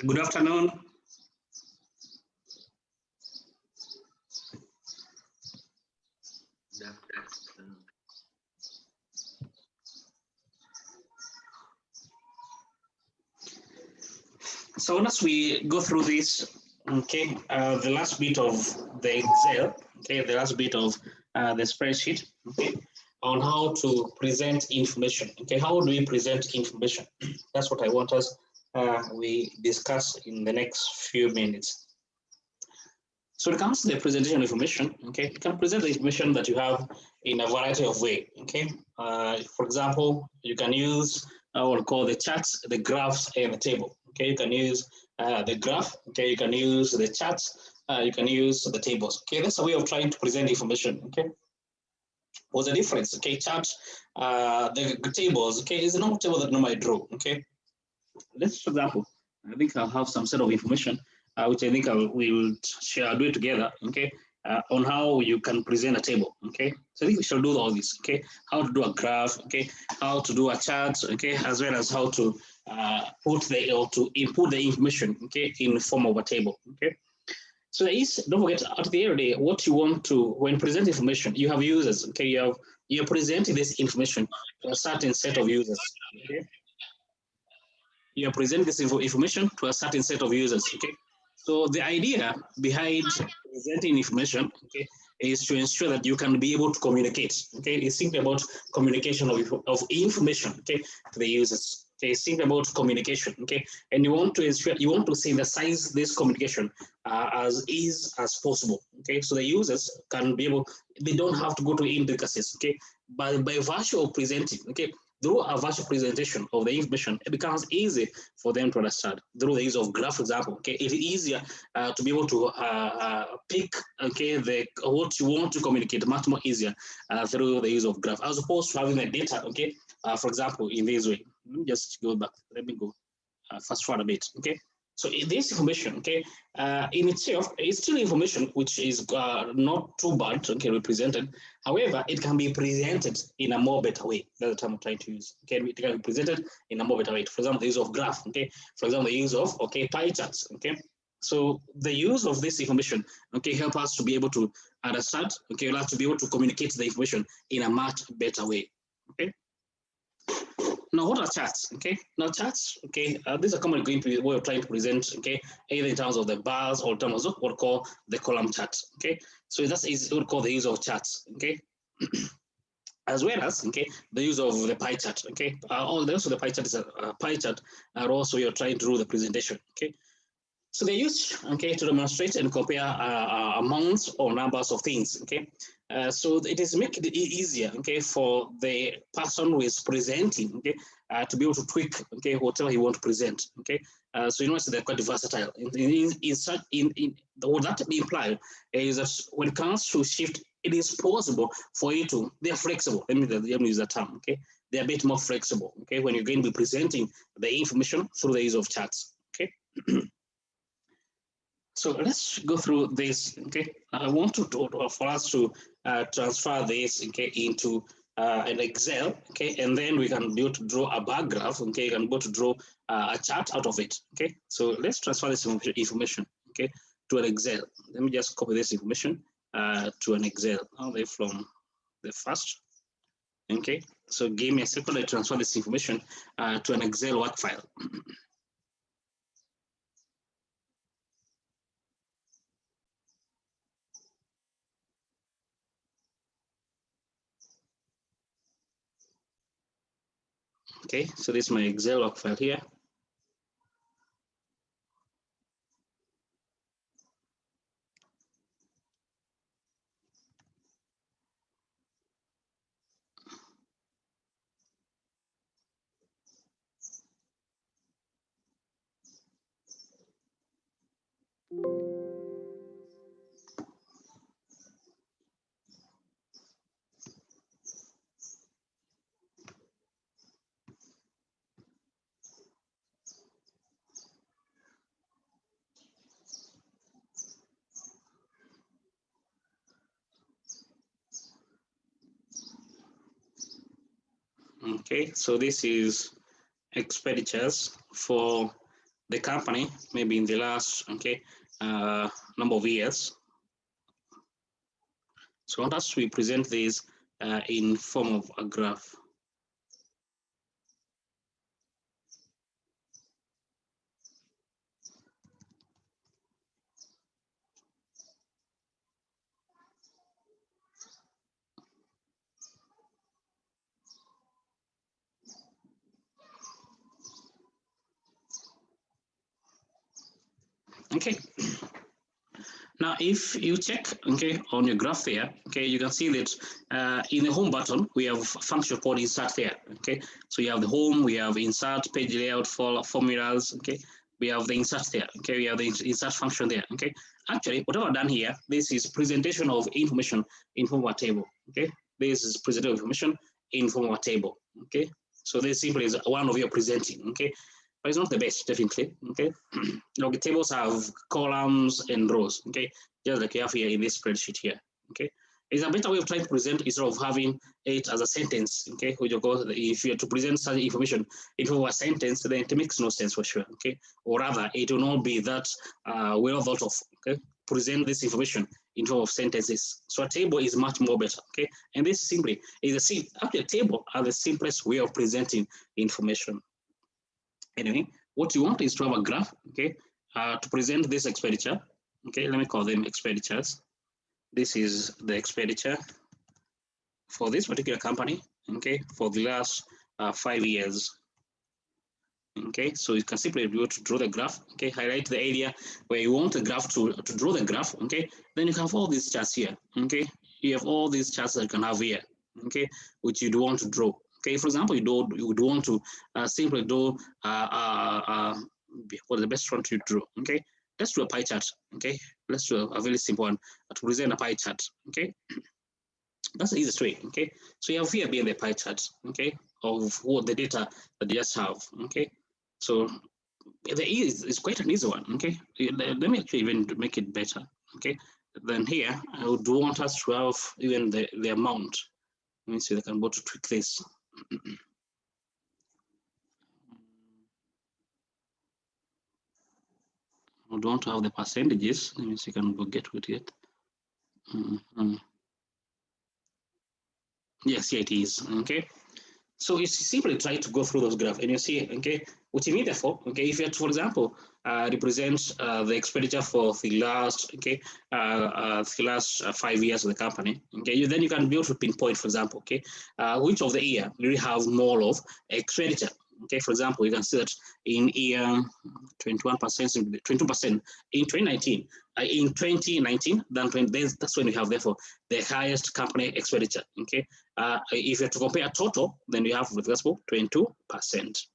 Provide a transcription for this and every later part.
Good afternoon. So as we go through this, okay, the last bit of the Excel, okay, the last bit of the spreadsheet, okay, on how to present information. Okay, how do we present information? That's what I want us we discuss in the next few minutes. So when it comes to the presentation information, okay, you can present the information that you have in a variety of ways. Okay, for example, you can use what we call the charts, the graphs, and the table. Okay, you can use the graph. Okay, you can use the charts. You can use the tables. Okay, that's a way of trying to present information. Okay, what's the difference? Okay, charts, the tables. Okay, is a normal table that normally draw. Okay, let's, for example, I think I'll have some set of information, which I think we will share, do it together, okay, on how you can present a table, okay. So I think we shall do all this, okay, how to do a graph, okay, how to do a chart, okay, as well as how to put the, or to input the information, okay, in the form of a table, okay. So there is, don't forget, at the end of the day, what you want to, when present information, you have users, okay, you're presenting this information to a certain set of users, okay. You are presenting this information to a certain set of users. Okay, so the idea behind presenting information, okay, is to ensure that you can be able to communicate. Okay, it's simply about communication of information, okay, to the users. Okay, it's simply about communication. Okay, and you want to ensure, you want to synthesize this communication as easy as possible. Okay, so the users can be able, they don't have to go to intricacies. Okay, by virtue of presenting, okay, through a virtual presentation of the information, it becomes easy for them to understand. Through the use of graph, for example, okay, it is easier to be able to pick, okay, the what you want to communicate much more easier through the use of graph, as opposed to having the data, okay, for example, in this way. Let me just go back. Let me go fast forward a bit, okay. So this information, okay, in itself, is still information which is not too bad, okay, represented. However, it can be presented in a more better way. That's the term I'm trying to use. Okay, it can be presented in a more better way. For example, the use of graph, okay. For example, the use of, okay, pie charts, okay. So the use of this information, okay, help us to be able to understand, okay, allow us to be able to communicate the information in a much better way, okay. Now, what are charts? Okay, now charts, okay, these are commonly going to be way of trying to present, okay, either in terms of the bars or in terms of what we call the column chart, okay. So that's is what we call the use of charts, okay. As well as, okay, the use of the pie chart, okay. All the also the pie chart is a pie chart are also you're trying to do the presentation, okay. So they use, okay, to demonstrate and compare amounts or numbers of things, okay. So it is making it easier, okay, for the person who is presenting, okay, to be able to tweak, okay, whatever he want to present, okay. So you know, they're quite versatile. What that implies is that when it comes to shift, it is possible for you to, they are flexible. Let me use that term, okay. They're a bit more flexible, okay, when you're going to be presenting the information through the use of charts, okay. So let's go through this. Okay, I want for us to transfer this, okay, into an Excel. Okay, and then we can be able to draw a bar graph. Okay, you can go to draw a chart out of it. Okay, so let's transfer this information, okay, to an Excel. Let me just copy this information to an Excel. All the way from the first. Okay, so give me a second. I transfer this information to an Excel work file. Okay, so this is my Excel work file here. Okay, so this is expenditures for the company maybe in the last number of years. So I want us to present this in form of a graph. Okay. Now, if you check, on your graph there, you can see that in the home button, we have function called insert there, So you have the home, we have insert, page layout, for formulas, We have the insert there, We have the insert function there, Actually, whatever I've done here, this is presentation of information in form of a table, This is presentation of information in form of a table, So this simply is one of your presenting, But it's not the best, definitely, The tables have columns and rows, Just like you have here in this spreadsheet here, It's a better way of trying to present instead of having it as a sentence, Which of course, if you are to present such information in form of a sentence, then it makes no sense for sure, Or rather, it will not be that well thought of, Present this information in form of sentences. So a table is much more better, And this simply is actually a table are the simplest way of presenting information. Anyway, what you want is to have a graph, to present this expenditure. Let me call them expenditures. This is the expenditure for this particular company, for the last 5 years. So you can simply be able to draw the graph, highlight the area where you want the graph to draw the graph, Then you have all these charts here, You have all these charts that you can have here, which you do want to draw. For example, you would want to simply do what is the best one to draw, Let's do a pie chart, Let's do a very simple one to present a pie chart, That's the easiest way, So you have here being the pie chart, of what the data that you just have, So the E is quite an easy one, Let me actually even make it better, Then here I would want us to have even the amount. Let me see if I can go to tweak this. I don't have the percentages. Let me see if I can go get with it. Yes, here it is. So you simply try to go through those graphs and you see, what you need therefore, if you had, for example, represent the expenditure for the last, the last 5 years of the company, then you can be able to pinpoint, for example, which of the year really have more of expenditure. For example, you can see that in year 21%, 22% in 2019. In 2019, that's when we have therefore the highest company expenditure. If you have to compare total, then you have, for example, 22%.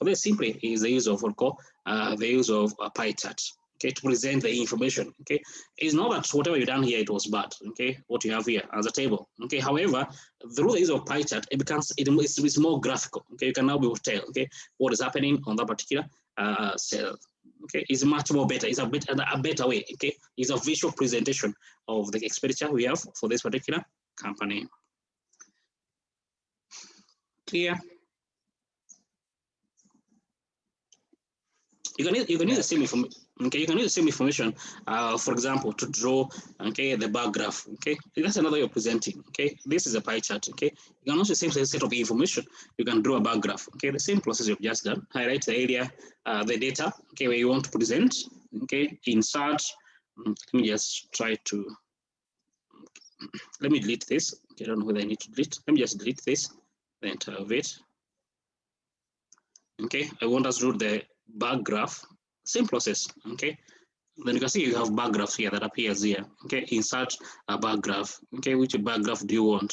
But this simply is the use of what we call the use of a pie chart. To present the information. It's not that whatever you've done here it was bad. What you have here as a table. However, through the use of pie chart, it's more graphical. You can now be able to tell. What is happening on that particular cell. It's much more better. It's a better way. It's a visual presentation of the expenditure we have for this particular company. Clear? You can use the same information. You can use the same information, for example, to draw, the bar graph. That's another way of presenting. This is a pie chart. You can also same set of information. You can draw a bar graph. The same process you've just done. Highlight the area, the data. Where you want to present. Insert. Let me just try to. Let me delete this. I don't know whether I need to delete. Let me just delete this. The entire of it. I want us to do the bar graph. Same process. Then you can see you have bar graphs here that appears here. Insert a bar graph. Which bar graph do you want?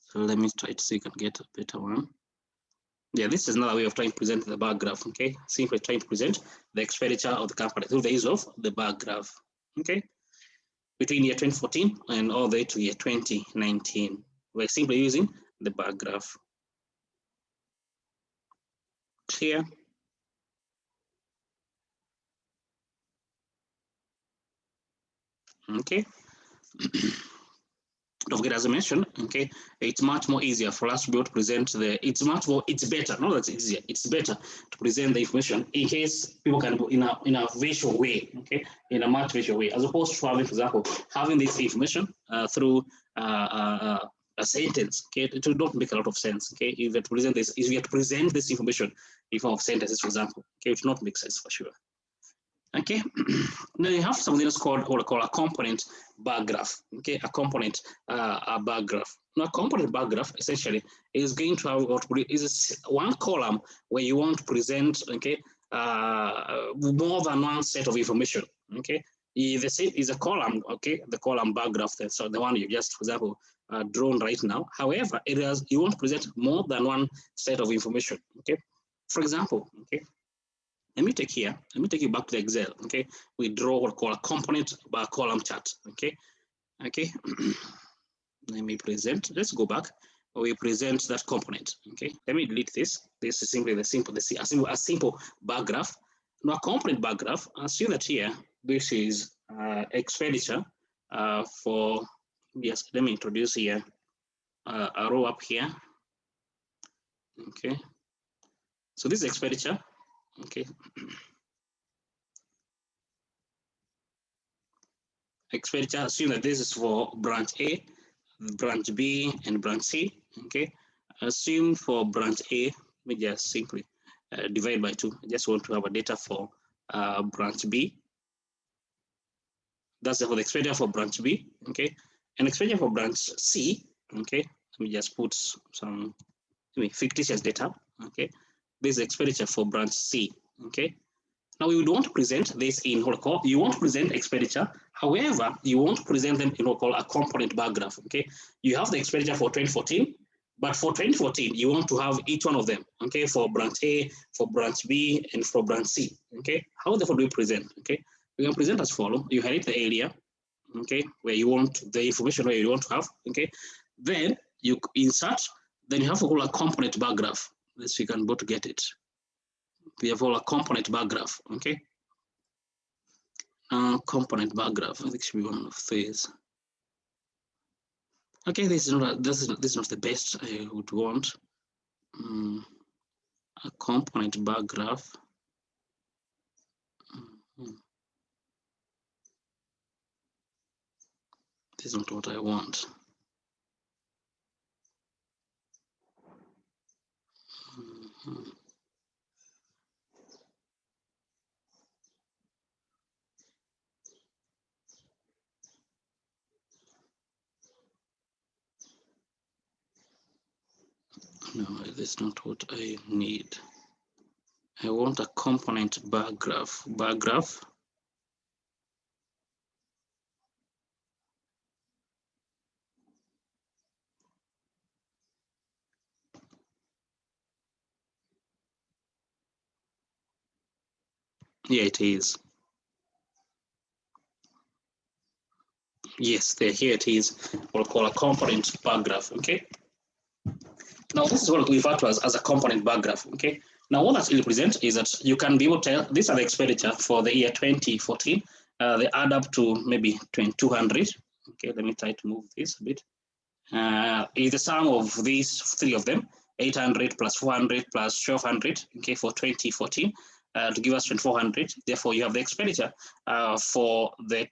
So let me try to see if I can get a better one. Yeah, this is another way of trying to present the bar graph. Simply trying to present the expenditure of the company through the use of the bar graph. Between year 2014 and all the way to year 2019, we're simply using the bar graph. Clear? Don't forget, as I mentioned, okay, it's much more easier for us to be able to present it's better, not that it's easier, it's better to present the information in case people can do in a visual way, okay, in a much visual way, as opposed to having, for example, having this information through a sentence, okay, it will not make a lot of sense, okay, if you have to present this information in form of sentences, for example, okay, it will not make sense for sure. Okay, now you have something that's called what I call a component bar graph. Okay, a component a bar graph. Now, a component bar graph essentially is going to have what is one column where you want to present, okay, more than one set of information. Okay, the set is a column. Okay, the column bar graph. So the one you just, for example, drawn right now. However, you want to present more than one set of information. Okay, for example, okay. Let me take you back to the Excel, okay? We draw what we call a component by column chart, okay? Okay, let me present, let's go back. We present that component, okay? Let me delete this. This is simply a simple bar graph. Now, a component bar graph, I see that here, this is expenditure for, yes, let me introduce here a row up here, okay? So this is expenditure, okay? Expenditure, assume that this is for branch A, branch B, and branch C, okay? Assume for branch A, we just simply divide by 2. I just want to have a data for branch B. That's for the expenditure for branch B, okay? And expenditure for branch C, okay? Let me just put some fictitious data, okay? This is expenditure for branch C, okay? Now, we would want to present this in what we call, you want to present expenditure. However, you want to present them in what we call a component bar graph, okay? You have the expenditure for 2014, but for 2014, you want to have each one of them, okay? For branch A, for branch B, and for branch C, okay? How therefore do we present, okay? We can present as follow. You highlight the area, okay, where you want the information where you want to have, okay? Then you insert, then you have to call a component bar graph. Let's see if you can both get it. We have all a component bar graph, okay? Component bar graph, I think should be one of these. Okay, this is not the best I would want. A component bar graph. This is not what I want. No, that's not what I need. I want a component bar graph. Bar graph. Yeah, it is. Yes, here it is. We'll call a component bar graph, okay? Now, this is what we refer to as a component bar graph, okay? Now, what that represents is that you can be able to tell these are the expenditure for the year 2014. They add up to maybe 200. Okay, let me try to move this a bit. Is the sum of these 3 of them, 800 plus 400 plus 1200, okay, for 2014. To give us 2400. Therefore, you have the expenditure for the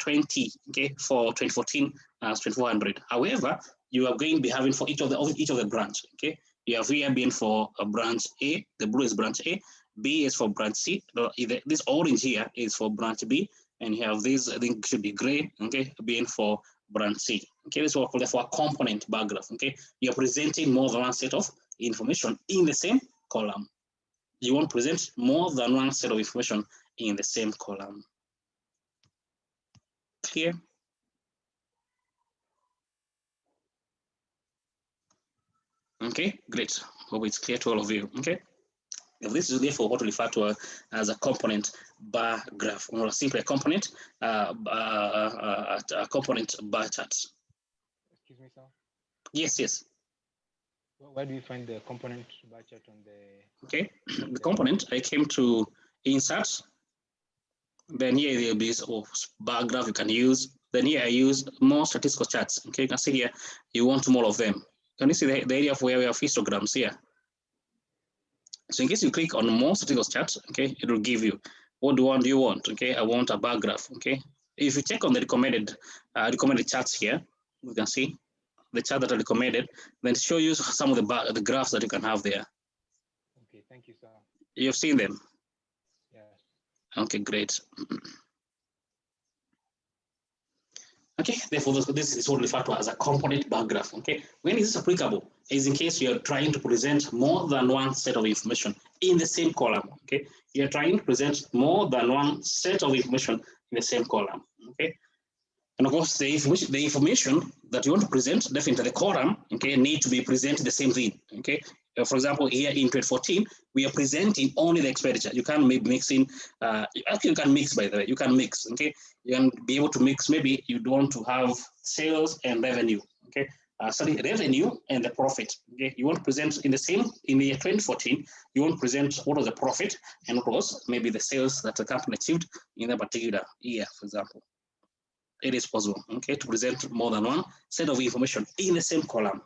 for 2014 as 2400. However, you are going to be having for each of the branch, okay. You have here being for a branch A, the blue is branch A, B is for branch C. This orange here is for branch B, and you have this, I think should be gray, okay, being for branch C. Okay, this is what we call for a component bar graph. Okay, you are presenting more than one set of information in the same column. You want to present more than one set of information in the same column. Clear? Okay, great. Hope it's clear to all of you. Okay. This is therefore what we refer to as a component bar graph, or simply a component bar chart. Excuse me, sir. Yes, yes. Where do you find the component bar chart on the? Okay, the component, I came to insert. Then here there'll be bar graph you can use. Then here I use more statistical charts. Okay, you can see here, you want more of them. Can you see the area of where we have histograms here? So in case you click on more statistical charts, okay, it will give you what do you want. Okay, I want a bar graph. Okay, if you check on the recommended charts here, you can see the chart that are recommended. Then show you some of the graphs that you can have there. Okay, thank you, sir. You've seen them. Yes. Okay, great. Okay, therefore this is what referred to as a component bar graph. Okay, when is this applicable? Is in case you are trying to present more than one set of information in the same column. Okay, you are trying to present more than one set of information in the same column. Okay, and of course the information that you want to present, definitely the column, okay, need to be presented the same thing. Okay, for example, here in 2014, we are presenting only the expenditure. You can't maybe mix in, actually you can mix, by the way, you can mix, okay? You can be able to mix, maybe you don't want to have sales and revenue, okay? Sorry, revenue and the profit, okay? You want to present in the year 2014, you want to present what was the profit and what was maybe the sales that the company achieved in a particular year, for example. It is possible, okay, to present more than one set of information in the same column.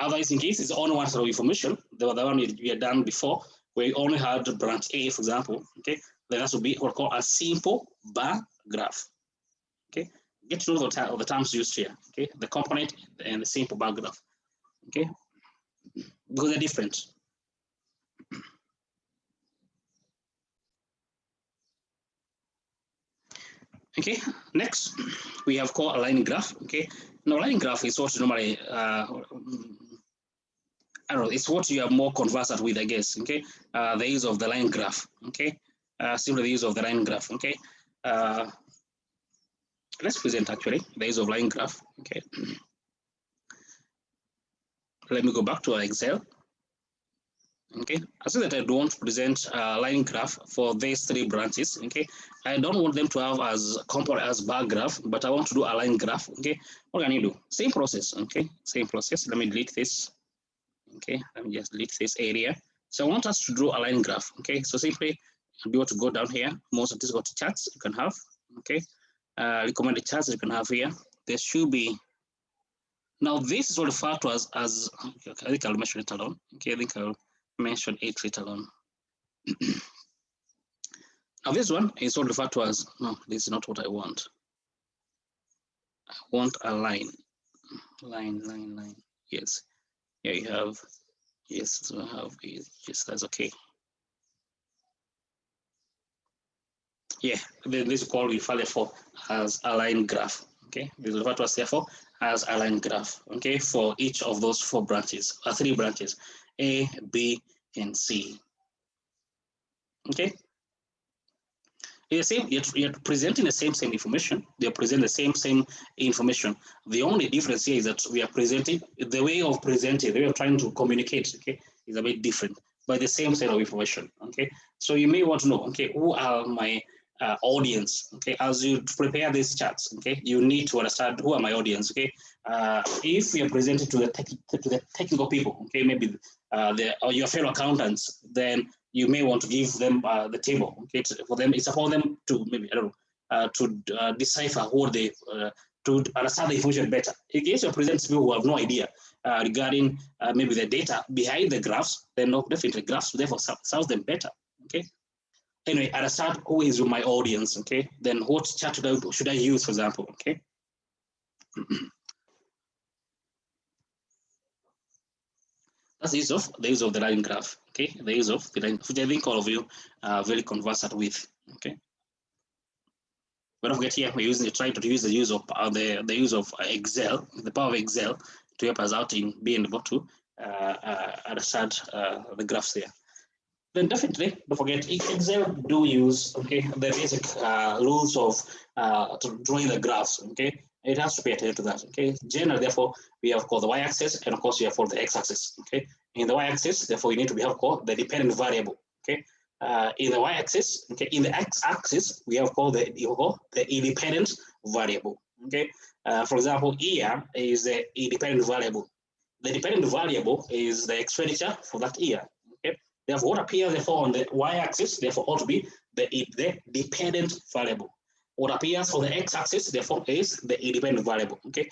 Otherwise, in case it's only one set of information, the one we had done before, where you only had branch A, for example, okay, then that would be what we call a simple bar graph. Okay, get to know the terms used here. Okay, the component and the simple bar graph. Okay, because they're different. Okay, next we have called a line graph. Okay, now line graph is what normally I don't know, it's what you are more conversant with, I guess. Okay, the use of the line graph. Okay, simply the use of the line graph. Okay, let's present actually the use of line graph. Okay, let me go back to our Excel. Okay, I say that I don't present a line graph for these three branches. Okay, I don't want them to have as component as bar graph, but I want to do a line graph. Okay, what can you do? Same process. Okay, same process. Let me delete this. Okay, let me just delete this area. So I want us to draw a line graph. Okay, so simply be able to go down here. Most of these got charts you can have. Okay, recommended charts you can have here. There should be. Now this is what referred to as okay, I think I'll mention it alone. Okay, I think I'll mention it alone. Now this one is what referred to as, no, this is not what I want. I want a line. Line. Yes. Here you have, yes, so I have, yes, that's okay. Yeah, this is called refer therefore as a line graph. Okay, this is referred to as therefore as a line graph. Okay, for each of those four branches, or three branches, A, B, and C. Okay. You're presenting the same information. They're presenting the same information. The only difference here is that we are presenting, the way of presenting, the way of trying to communicate, okay, is a bit different, but the same set of information. Okay, so you may want to know, okay, who are my audience? Okay, as you prepare these charts, okay, you need to understand who are my audience. Okay, if we are presenting to the technical people, okay, maybe or your fellow accountants, then you may want to give them the table. Okay, for them, it's for them to maybe, I don't know, to decipher what they to understand the information better. In case you present people who have no idea regarding maybe the data behind the graphs, then no, definitely graphs therefore serves them better. Okay. Anyway, understand who is my audience. Okay. Then what chart should I use, for example? Okay. That's the use of the line graph. Okay, the use of the line, which I think all of you are very conversant with. Okay. But don't forget here we're trying to use the use of the use of Excel, the power of Excel, to help us out in being able to understand the graphs here. Then definitely don't forget Excel do use, okay, the basic rules of drawing the graphs. Okay, it has to pay attention to that. Okay, generally therefore we have called the y-axis, and of course we have for the x-axis. Okay, in the y-axis therefore you need to be called the dependent variable. Okay. In the y-axis, okay, in the x-axis, we have called the independent variable. Okay, for example, here is the independent variable. The dependent variable is the expenditure for that year. Okay, therefore, what appears therefore on the y-axis therefore ought to be the dependent variable. What appears on the x-axis, therefore, is the independent variable. Okay,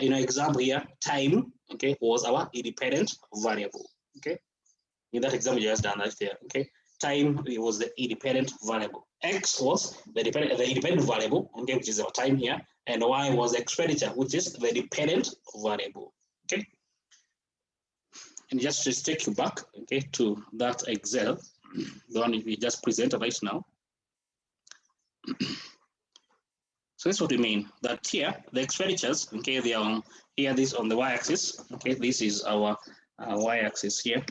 in our example here, time, okay, was our independent variable. Okay, in that example you just done right there. Okay, time was the independent variable. X was the independent variable, okay, which is our time here, and Y was the expenditure, which is the dependent variable. Okay, and just to take you back, okay, to that Excel, the one we just presented right now. So that's what we mean, that here the expenditures, okay, they are on here, this on the y-axis, okay, this is our y-axis here.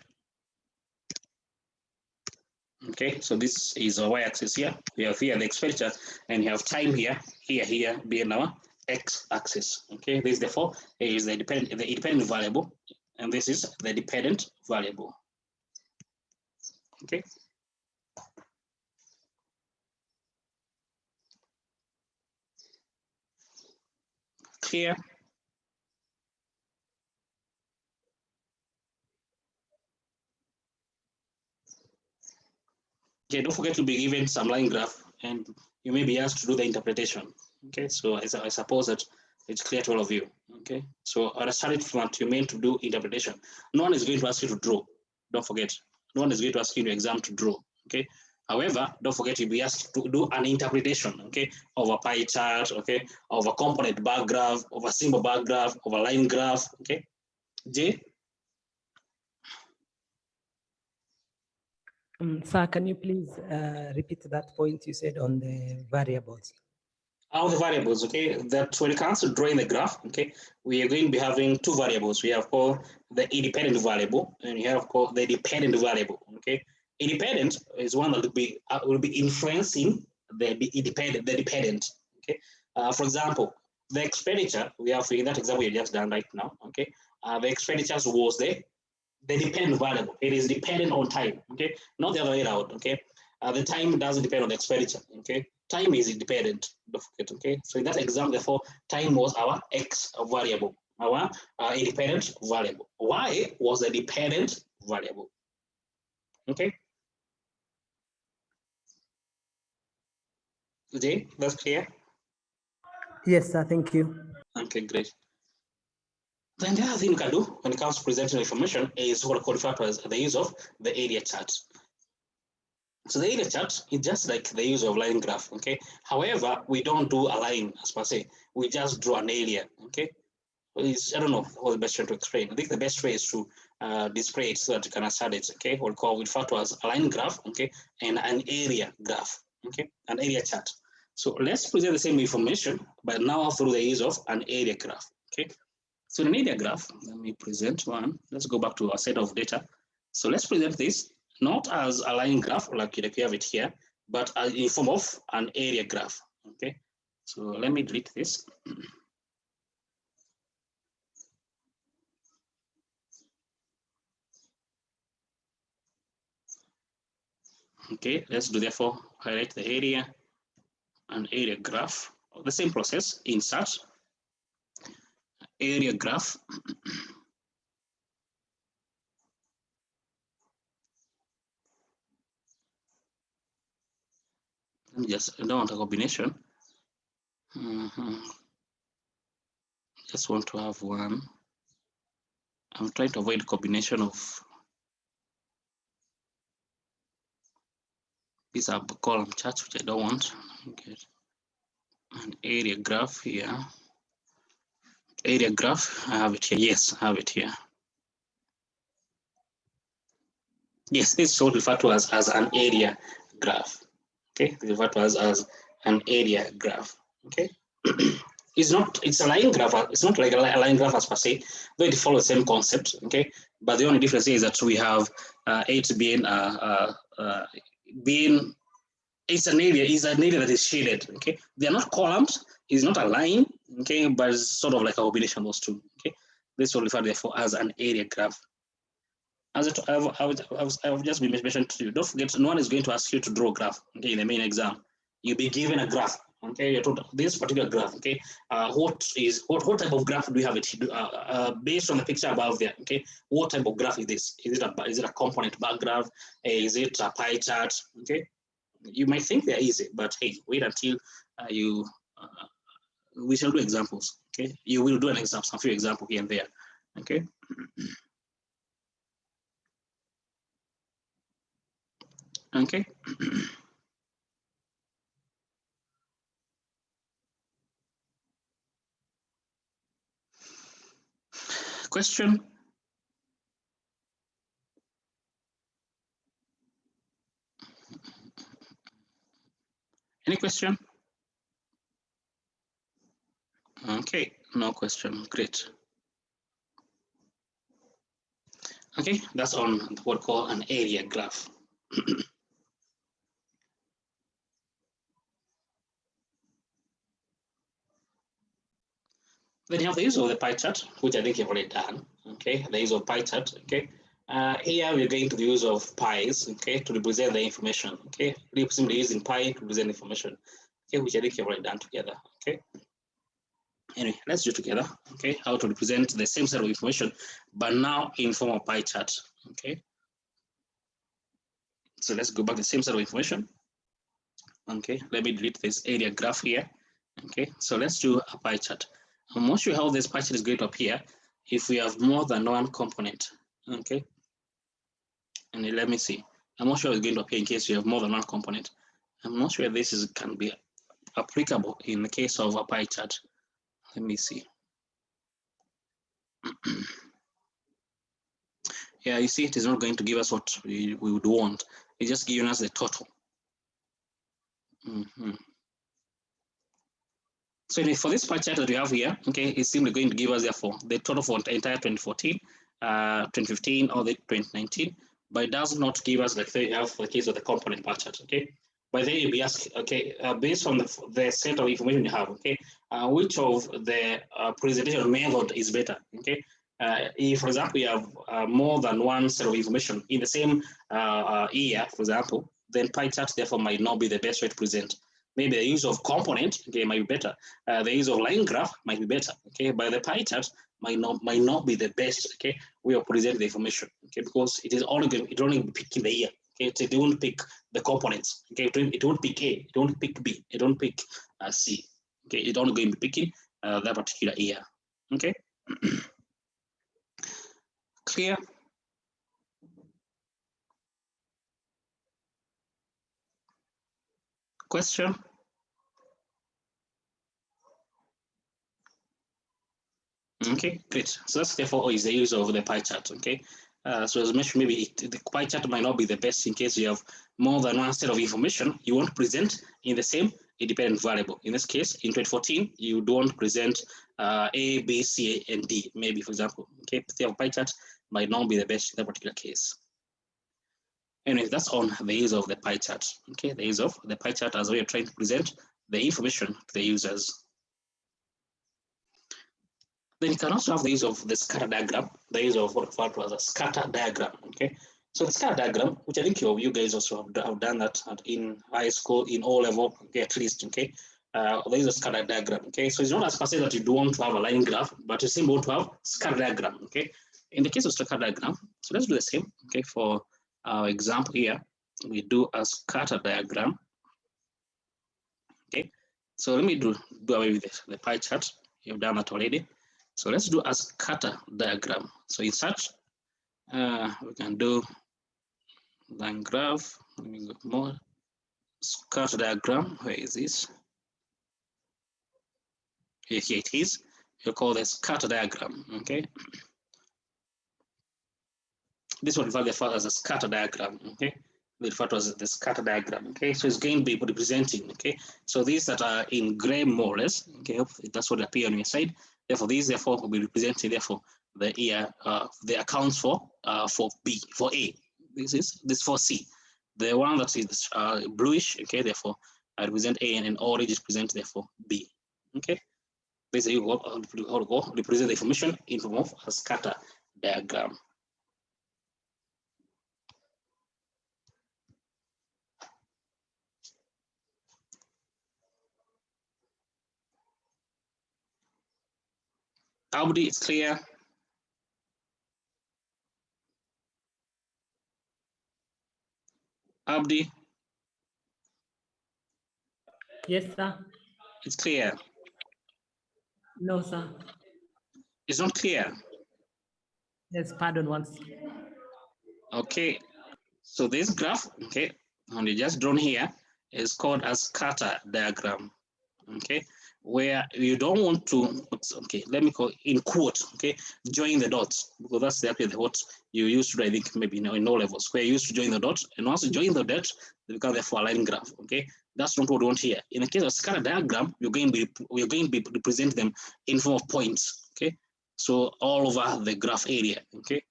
Okay, so this is our y-axis here. We have here the expenditure, and you have time here, here being our x-axis. Okay, this therefore is the independent variable, and this is the dependent variable. Okay. Clear? Okay, don't forget to be given some line graph, and you may be asked to do the interpretation. Okay, so I suppose that it's clear to all of you. Okay, so at a starting point, you meant to do interpretation. No one is going to ask you to draw. Don't forget. No one is going to ask you in your exam to draw. Okay. However, don't forget you'll be asked to do an interpretation, okay, of a pie chart, okay, of a component bar graph, of a symbol bar graph, of a line graph, okay. J? Sir, can you please repeat that point you said on the variables? All the variables, okay, that when it comes to drawing the graph, okay, we are going to be having two variables. We have called the independent variable, and we have called the dependent variable, okay. Independent is one that will be influencing the dependent, okay. For example, the expenditure we have in that example you just done right now, okay. The expenditures was the dependent variable. It is dependent on time, okay, not the other way around, okay. The time doesn't depend on the expenditure, okay. Time is independent, don't forget, okay. So in that example, therefore, time was our x variable, our independent variable. Y was the dependent variable, okay. Jay, that's clear? Yes, sir, thank you. Okay, great. Then the other thing you can do when it comes to presenting information is what I call as the use of the area chart. So the area chart is just like the use of line graph, okay? However, we don't do a line as per se. We just draw an area, okay? I don't know what the best way to explain. I think the best way is to display it so that you can understand it, okay? What we refer to as a line graph, okay? And an area graph, okay? An area chart. So let's present the same information, but now through the use of an area graph, okay? So in an area graph, let me present one. Let's go back to our set of data. So let's present this not as a line graph like you have it here, but in form of an area graph, okay? So let me delete this. Okay, let's do therefore highlight the area, an area graph, the same process, insert, area graph. Let me just, I don't want a combination. Just want to have one. I'm trying to avoid combination of these are column charts, which I don't want. Okay. An area graph here. Area graph, I have it here. Yes, I have it here. Yes, this is what referred to as an area graph. Okay, referred to as an area graph. Okay. It's a line graph. It's not like a line graph as per se, though it follows the same concept. Okay, but the only difference is that we have it being it's an area that is shaded. Okay, they are not columns. It's not a line. Okay, but it's sort of like a combination of those two. Okay, this will refer therefore as an area graph. As I've just been mentioned to you, don't forget, no one is going to ask you to draw a graph, okay, in the main exam. You'll be given a graph, okay, you're told this particular graph, okay, what type of graph do we have it, based on the picture above there, okay, what type of graph is this? Is it a component bar graph? Is it a pie chart? Okay, you might think they're easy, but hey, wait until we shall do examples. Okay, you will do an example, some few examples here and there. Okay. Okay. Question? Any question? Okay, no question. Great. Okay, that's on what we call an area graph. Then you have the use of the pie chart, which I think you've already done. Okay, the use of pie chart. Okay, here we're going to the use of pies. Okay, to represent the information. Okay, simply using pi to represent information. Okay, which I think you've already done together. Okay. Anyway, let's do together. Okay, how to represent the same set of information, but now in form of pie chart. Okay. So let's go back to the same set of information. Okay, let me delete this area graph here. Okay, so let's do a pie chart. I'm not sure how this pie chart is going to appear if we have more than one component. Okay, and let me see. I'm not sure it's going to appear in case you have more than one component. I'm not sure this can be applicable in the case of a pie chart. Let me see. Yeah, you see, it is not going to give us what we would want. It's just giving us the total. So for this pie chart that we have here, okay, it's simply going to give us therefore the total for the entire 2014, 2015, or the 2019, but it does not give us like they have for the case of the component pie chart. Okay, but then you'll be asked, okay, based on the set of information you have, okay, which of the presentation method is better? Okay, if for example you have more than one set of information in the same year, for example, then pie chart therefore might not be the best way to present. Maybe the use of component, okay, might be better. The use of line graph might be better, okay, but the pie chart might not be the best, okay, way of presenting the information, okay, because it only be picking the year, okay, so it won't pick the components, okay, it won't pick A, it won't pick B, it won't pick C, okay, it's only going to be picking that particular year, okay. Clear? Question? Okay, great. So that's therefore is the use of the pie chart. Okay, so as mentioned, maybe the pie chart might not be the best in case you have more than one set of information you want to present in the same independent variable. In this case, in 2014, you don't present A, B, C, and D. Maybe, for example, okay, the pie chart might not be the best in that particular case. Anyway, that's on the use of the pie chart. Okay, the use of the pie chart as we are trying to present the information to the users. Then you can also have the use of the scatter diagram, the use of what referred to as a scatter diagram. Okay, so the scatter diagram, which I think you guys also have done that in high school, in O level, okay, at least. Okay, there is a scatter diagram. Okay, so it's not as per se that you don't want to have a line graph, but you simply want to have scatter diagram. Okay, in the case of scatter diagram, so let's do the same. Okay, for our example here, we do a scatter diagram. Okay, so let me do away with the pie chart. You've done that already. So let's do a scatter diagram. So in such, we can do line graph. Let me go more. Scatter diagram. Where is this? Here it is. You call this scatter diagram. Okay. This one referred to as a scatter diagram. Okay. We refer to as the scatter diagram. Okay. So it's going to be representing. Okay. So these that are in gray more or less. Okay. That's what appear on your side. Therefore, these therefore will be representing therefore the the accounts for B, for A. This for C. The one that is bluish, okay, therefore I represent A, and orange represent therefore B. Okay. This is how to represent the information in form of a scatter diagram. Abdi, it's clear. Abdi? Yes, sir. It's clear. No, sir. It's not clear. Yes, pardon once. Okay. So this graph, okay, only just drawn here, is called a scatter diagram. Okay, where you don't want to, okay, let me call in quote, okay, join the dots, because that's exactly what you used to do, I think maybe in all levels, where you used to join the dots, and once you join the dots, they become therefore a line graph. Okay, that's not what we want here. In the case of scatter diagram, we're going to be represent them in form of points. Okay, so all over the graph area. Okay,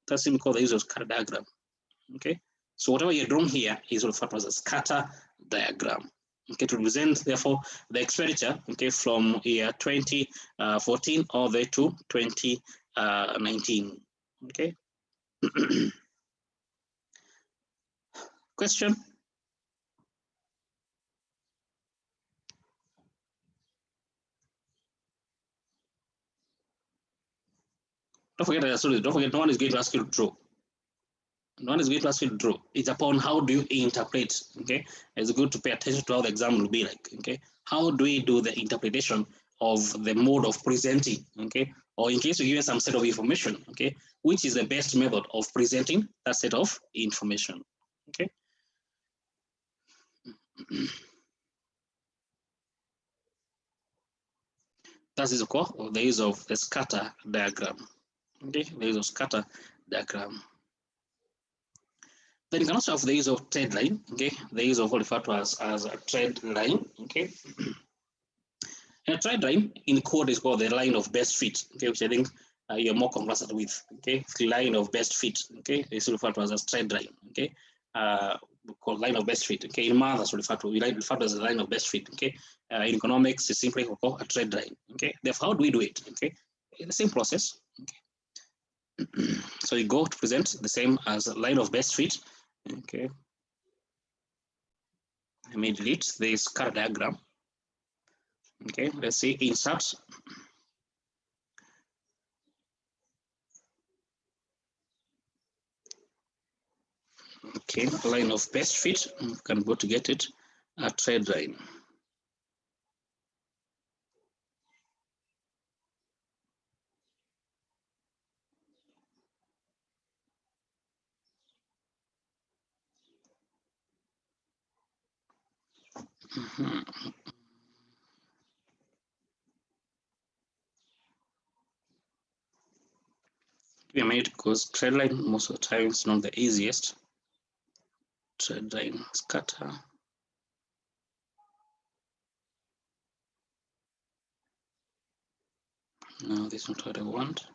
that's simply called the use of scatter diagram. Okay, so whatever you're drawing here is referred to as a scatter diagram. Okay, to represent therefore the expenditure, okay, from year 2014 all the way to 2019. Okay. Question? Don't forget, don't forget, no one is going to ask you to draw. No one is going to ask you to draw. It's upon how do you interpret. Okay, it's good to pay attention to how the exam will be like. Okay, how do we do the interpretation of the mode of presenting? Okay, or in case you give some set of information. Okay, which is the best method of presenting that set of information? Okay. That is called the use of the scatter diagram. Okay, the use of scatter diagram. Then you can also have the use of trend line. Okay, the use of what referred to as a trend line. Okay. And a trend line in code is called the line of best fit. Okay, which I think you're more conversant with. Okay, the line of best fit. Okay, it's referred to as a trend line. Okay, called line of best fit. Okay, in math that's referred to as a line of best fit. Okay, in economics it's simply called a trend line. Okay, therefore how do we do it? Okay, the same process. Okay. So you go to present the same as a line of best fit. Okay, I may delete this scatter diagram. Okay, let's see, insert. Okay, line of best fit, you can go to get it, a trend line. Give me a minute because trend line most of the time is not the easiest. Trend line scatter. No, this is not what I want.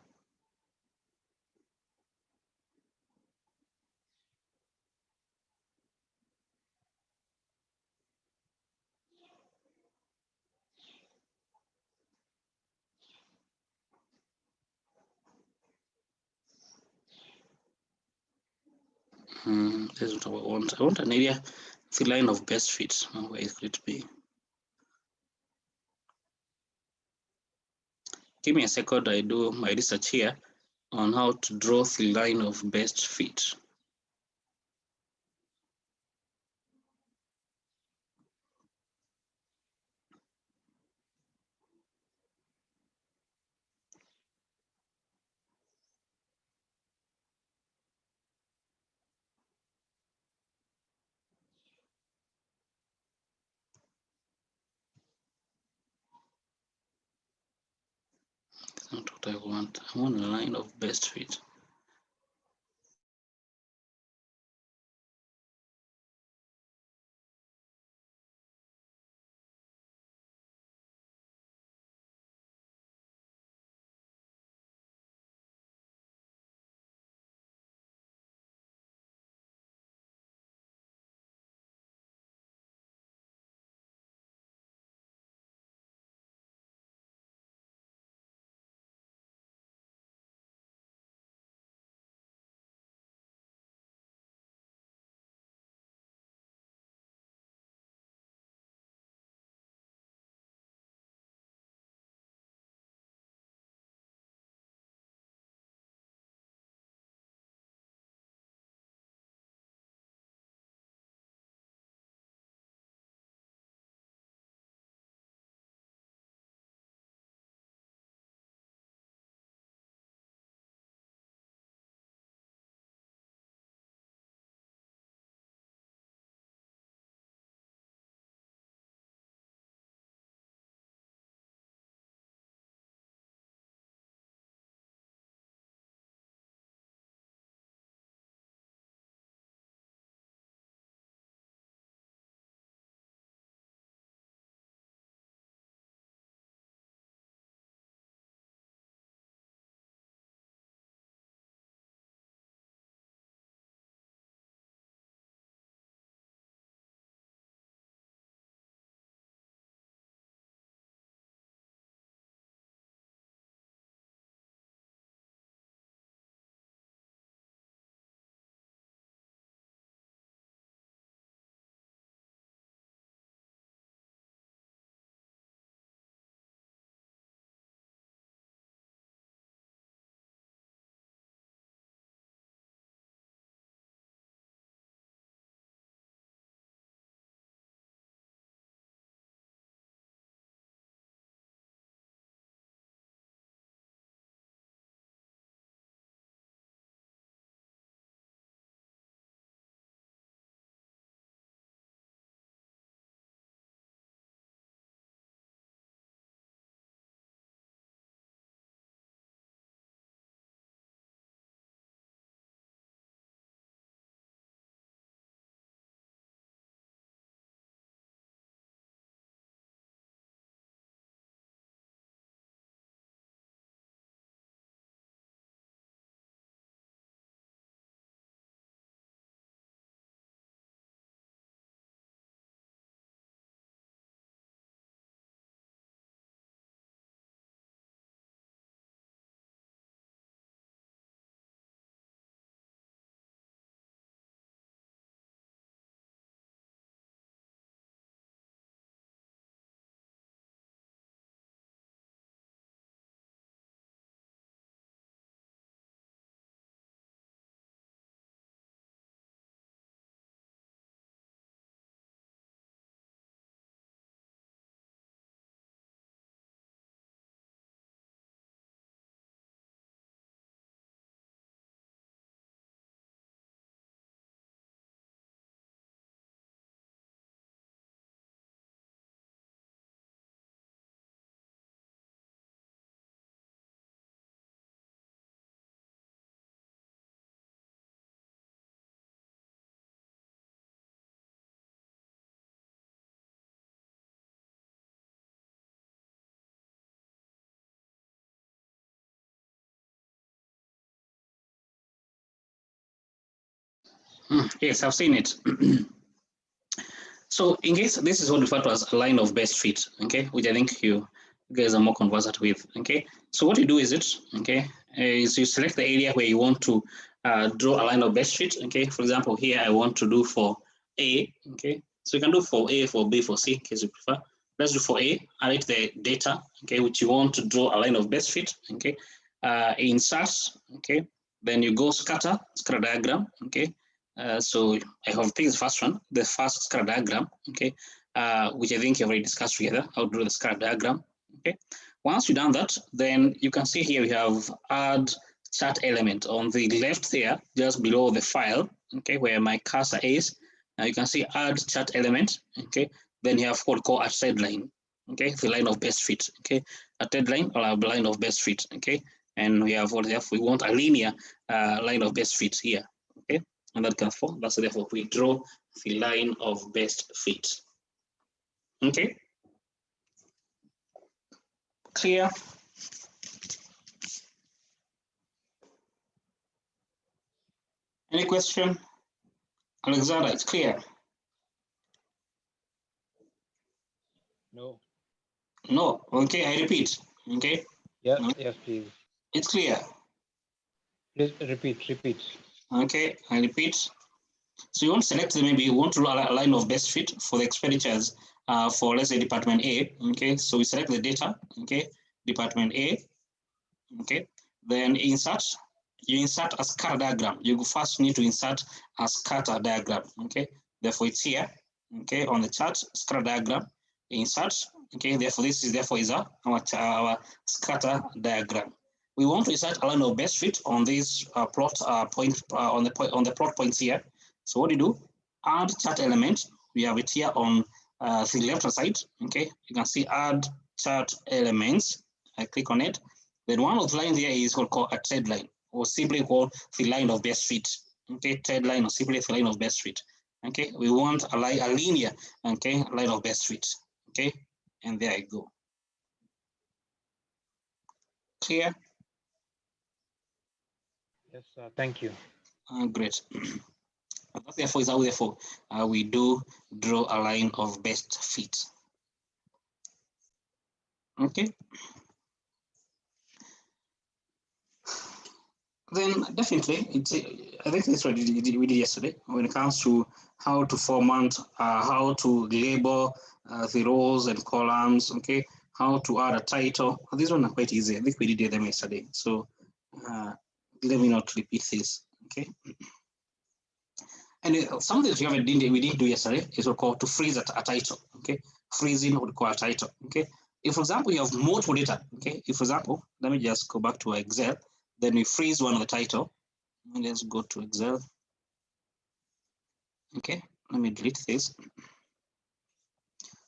This is what I want. I want an area, the line of best fit. Where is it be? Give me a second. I do my research here on how to draw the line of best fit. That's not what I want. I want a line of best fit. Yes, I've seen it. So in case this is what referred to as a line of best fit, okay, which I think you guys are more conversant with, okay. So what you do is is you select the area where you want to draw a line of best fit, okay. For example, here I want to do for A, okay. So you can do for A, for B, for C, in case you prefer. Let's do for A, write the data, okay, which you want to draw a line of best fit, okay. Insert, okay. Then you go scatter diagram, okay. So I have taken the first one, the first scatter diagram, okay, which I think you've already discussed together, how to draw the scatter diagram, okay. Once you've done that, then you can see here we have add chart element on the left there, just below the file, okay, where my cursor is. You can see add chart element, okay. Then you have what we call a trend line, okay, the line of best fit, okay, a trend line or a line of best fit, okay. And we have what we want a linear line of best fit here, okay. And that comes for, that's therefore we draw the line of best fit. Okay. Clear? Any question? Alexander, it's clear? No. No. Okay, I repeat. Okay. Yeah. Yes, please. It's clear. Please repeat. Okay, I repeat. So you want to select, maybe you want to draw a line of best fit for the expenditures for, let's say, Department A. Okay, so we select the data. Okay, Department A. Okay, then insert. You insert a scatter diagram. You first need to insert a scatter diagram. Okay, therefore it's here. Okay, on the chart, scatter diagram. Insert. Okay, therefore this is our scatter diagram. We want to insert a line of best fit on this plot point on the plot points here. So what do you do? Add chart element. We have it here on the left hand side. Okay, you can see add chart elements. I click on it. Then one of the lines here is called a trend line, or simply called the line of best fit. Okay, trend line or simply the line of best fit. Okay, we want a linear, okay, line of best fit. Okay, and there I go. Clear? Yes, thank you. Great. Therefore, is how therefore we do draw a line of best fit. Okay. Then definitely, I think that's what we did yesterday when it comes to how to format, how to label the rows and columns. Okay, how to add a title. These ones are quite easy. I think we did them yesterday. So let me not repeat this. Okay. And something that we didn't do yesterday is what called to freeze a title. Okay, freezing what we call a title. Okay, if for example you have multiple data. Okay, if for example, let me just go back to Excel. Then we freeze one of the title. Let's go to Excel. Okay, let me delete this.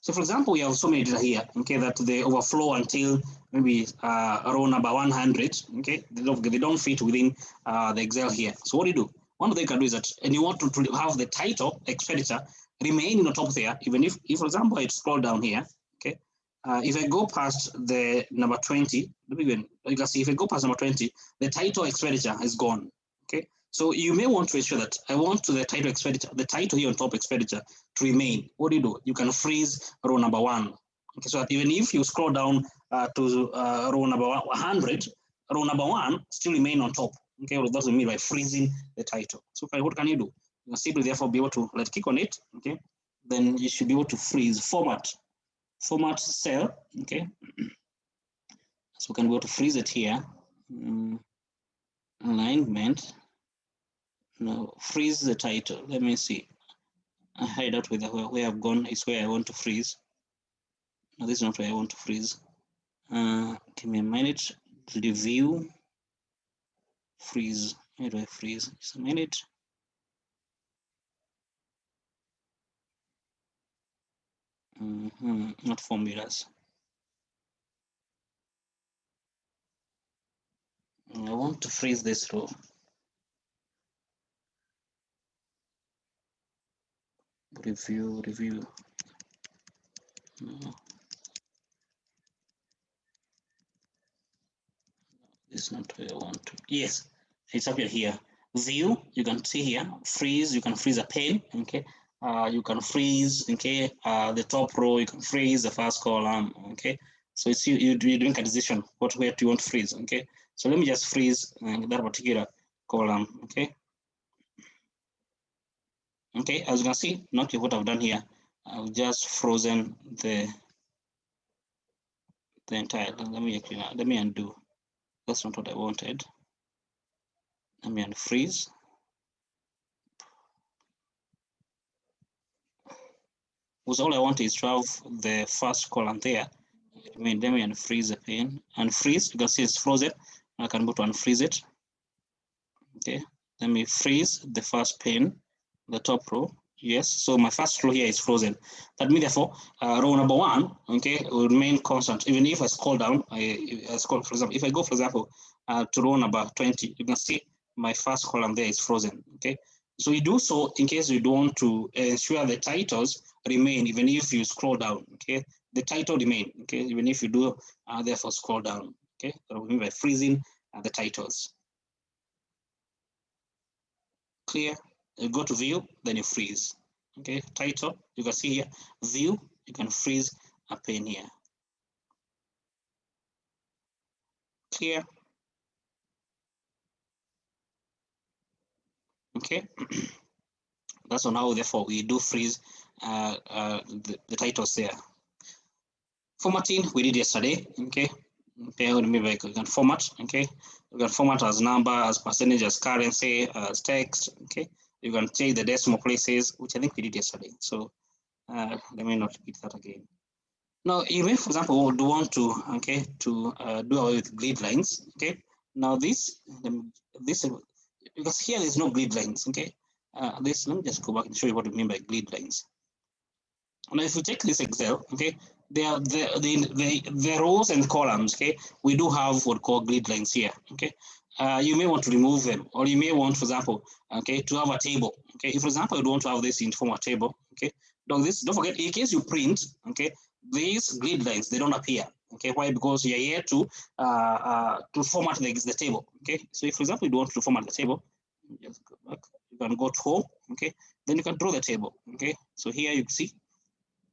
So for example, we have so many data here, okay, that they overflow until maybe row number 100, okay, they don't fit within the Excel here. So what do you do? One thing you can do is that, and you want to have the title expenditure remain in the top there, even if for example, I scroll down here, okay, if I go past the number 20, you can see if I go past number 20, the title expenditure is gone, okay. So you may want to ensure that I want to the title expenditure, the title here on top expenditure to remain. What do? You can freeze row number 1. Okay, so that even if you scroll down to row number 100, row number 1 still remain on top. Okay, well, that's what I mean by freezing the title. So what can you do? You can simply therefore be able to click on it. Okay, then you should be able to freeze format cell. Okay, so we can be able to freeze it here. Alignment. Now freeze the title. Let me see. I hide out with where I've gone is where I want to freeze. No, this is not where I want to freeze. Give me a minute. Review. Freeze. Where do I freeze? Just a minute. Not formulas. I want to freeze this row. Review. No. This is not where I want to. Yes, it's up here. View, you can see here, freeze, you can freeze a pane, okay? You can freeze, okay, the top row, you can freeze the first column, okay? So it's you're doing a decision, where do you want to freeze, okay? So let me just freeze that particular column, okay? Okay, as you can see, notice what I've done here. I've just frozen the entire, let me undo. That's not what I wanted. Let me unfreeze. Because all I want is to have the first column there. Let me unfreeze the pane. Unfreeze, you can see it's frozen. I can go to unfreeze it. Okay, let me freeze the first pane, the top row. Yes, so my first row here is frozen. That means therefore row number 1, okay, will remain constant. Even if I scroll down, I scroll, for example, if I go, for example, to row number 20, you can see my first column there is frozen. Okay, so you do so in case you don't want to ensure the titles remain, even if you scroll down. Okay, the title remain. Okay, even if you do therefore scroll down. Okay, that will mean by freezing the titles. Clear? You go to view, then you freeze. Okay, title, you can see here, view, you can freeze a pane here. Clear? Okay, that's on how therefore we do freeze the titles there. Formatting, we did yesterday, okay? Okay, maybe I can format, okay? You can format as number, as percentage, as currency, as text, okay? You can change the decimal places, which I think we did yesterday. So let me not repeat that again. Now, you may, for example, would want to, okay, to do away with grid lines, okay? Now this, because here there's no grid lines, okay? Let me just go back and show you what we mean by grid lines. Now, if you check this Excel, okay, the rows and columns, okay, we do have what called grid lines here, okay. You may want to remove them, or you may want, for example, okay, to have a table, okay. If, for example, you want to have this in form of table, okay, don't forget, in case you print, okay, these grid lines, they don't appear, okay. Why? Because you're here to format the table, okay. So if, for example, you want to format the table, just go back, you can go to home, okay, then you can draw the table, okay. So here you see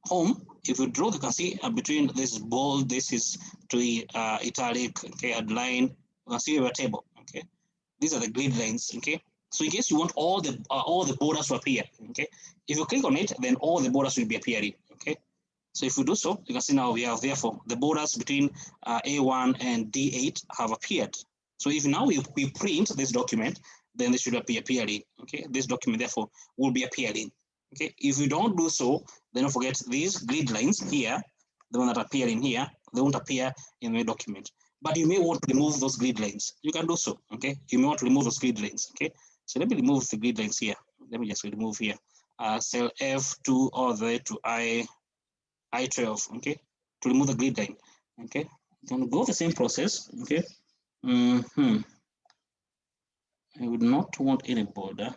home, if you draw, you can see between this bold, this is to italic, okay, add line, you can see your table, okay. These are the grid lines, okay. So in case you want all the borders to appear, okay, if you click on it, then all the borders will be appearing, okay. So if we do so, you can see now we have therefore the borders between A1 and D8 have appeared. So if now we print this document, then this should be appearing, okay. This document therefore will be appearing. Okay, if you don't do so, then don't forget these grid lines here, the one that appear in here, they won't appear in the document. But you may want to remove those grid lines. You can do so, okay? You may want to remove those grid lines, okay? So let me remove the grid lines here. Let me just remove here. Cell F2 all the way to I12, okay? To remove the grid line, okay? You can go the same process, okay? I would not want any border.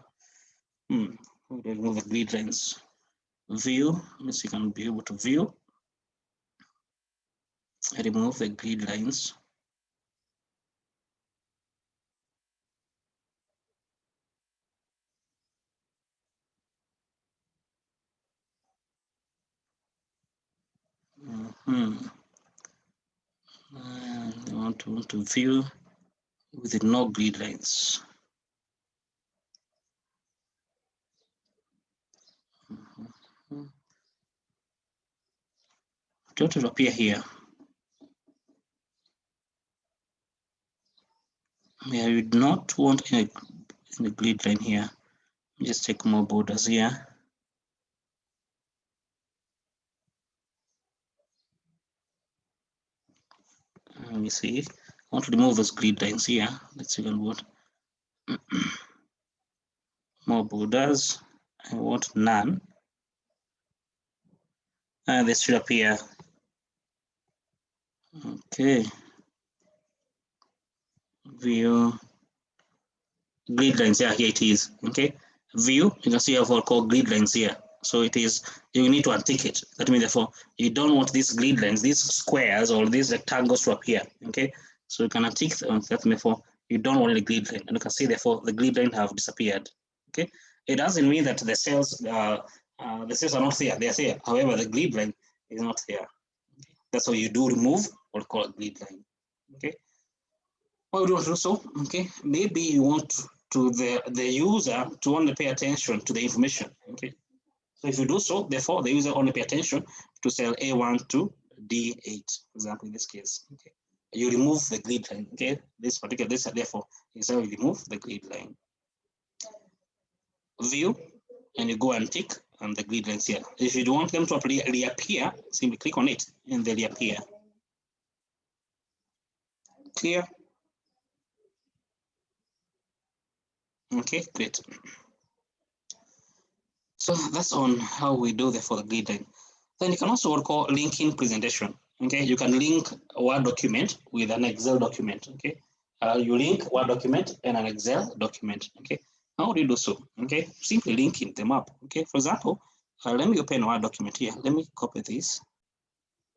Remove the grid lines. View, let me see if I can be able to view. I remove the grid lines. I want to view with no grid lines. Don't appear here. I would not want any grid line here. Just take more borders here. Let me see. I want to remove those grid lines here. Let's see what. More borders. I want none. And this should appear. Okay. View. Grid lines, yeah, here it is. Okay. View, you can see I have what called grid lines here. So it is, you need to untick it. That means therefore you don't want these grid lines, these squares or these rectangles to appear. Okay. So you can untick them. That therefore you don't want the grid line. And you can see, therefore, the grid line have disappeared. Okay, it doesn't mean that the cells are not there. They are there. However, the grid line is not there. Okay? That's why you do remove what we call a grid line. Okay, why would you want to do so? Okay, maybe you want to the user to only pay attention to the information. Okay, so if you do so, therefore, the user only pay attention to cell A1 to D8, for example, in this case. Okay, you remove the grid line. Okay, this therefore is how you remove the grid line. View, and you go and tick on the grid lines here. If you want them to reappear, simply click on it and they reappear. Clear? Okay, great. So that's on how we do that for the grid line. Then you can also call linking presentation. Okay, you can link a Word document with an Excel document. Okay, you link Word document and an Excel document. Okay, how do you do so? Okay, simply linking them up. Okay, for example, let me open a Word document here. Let me copy this.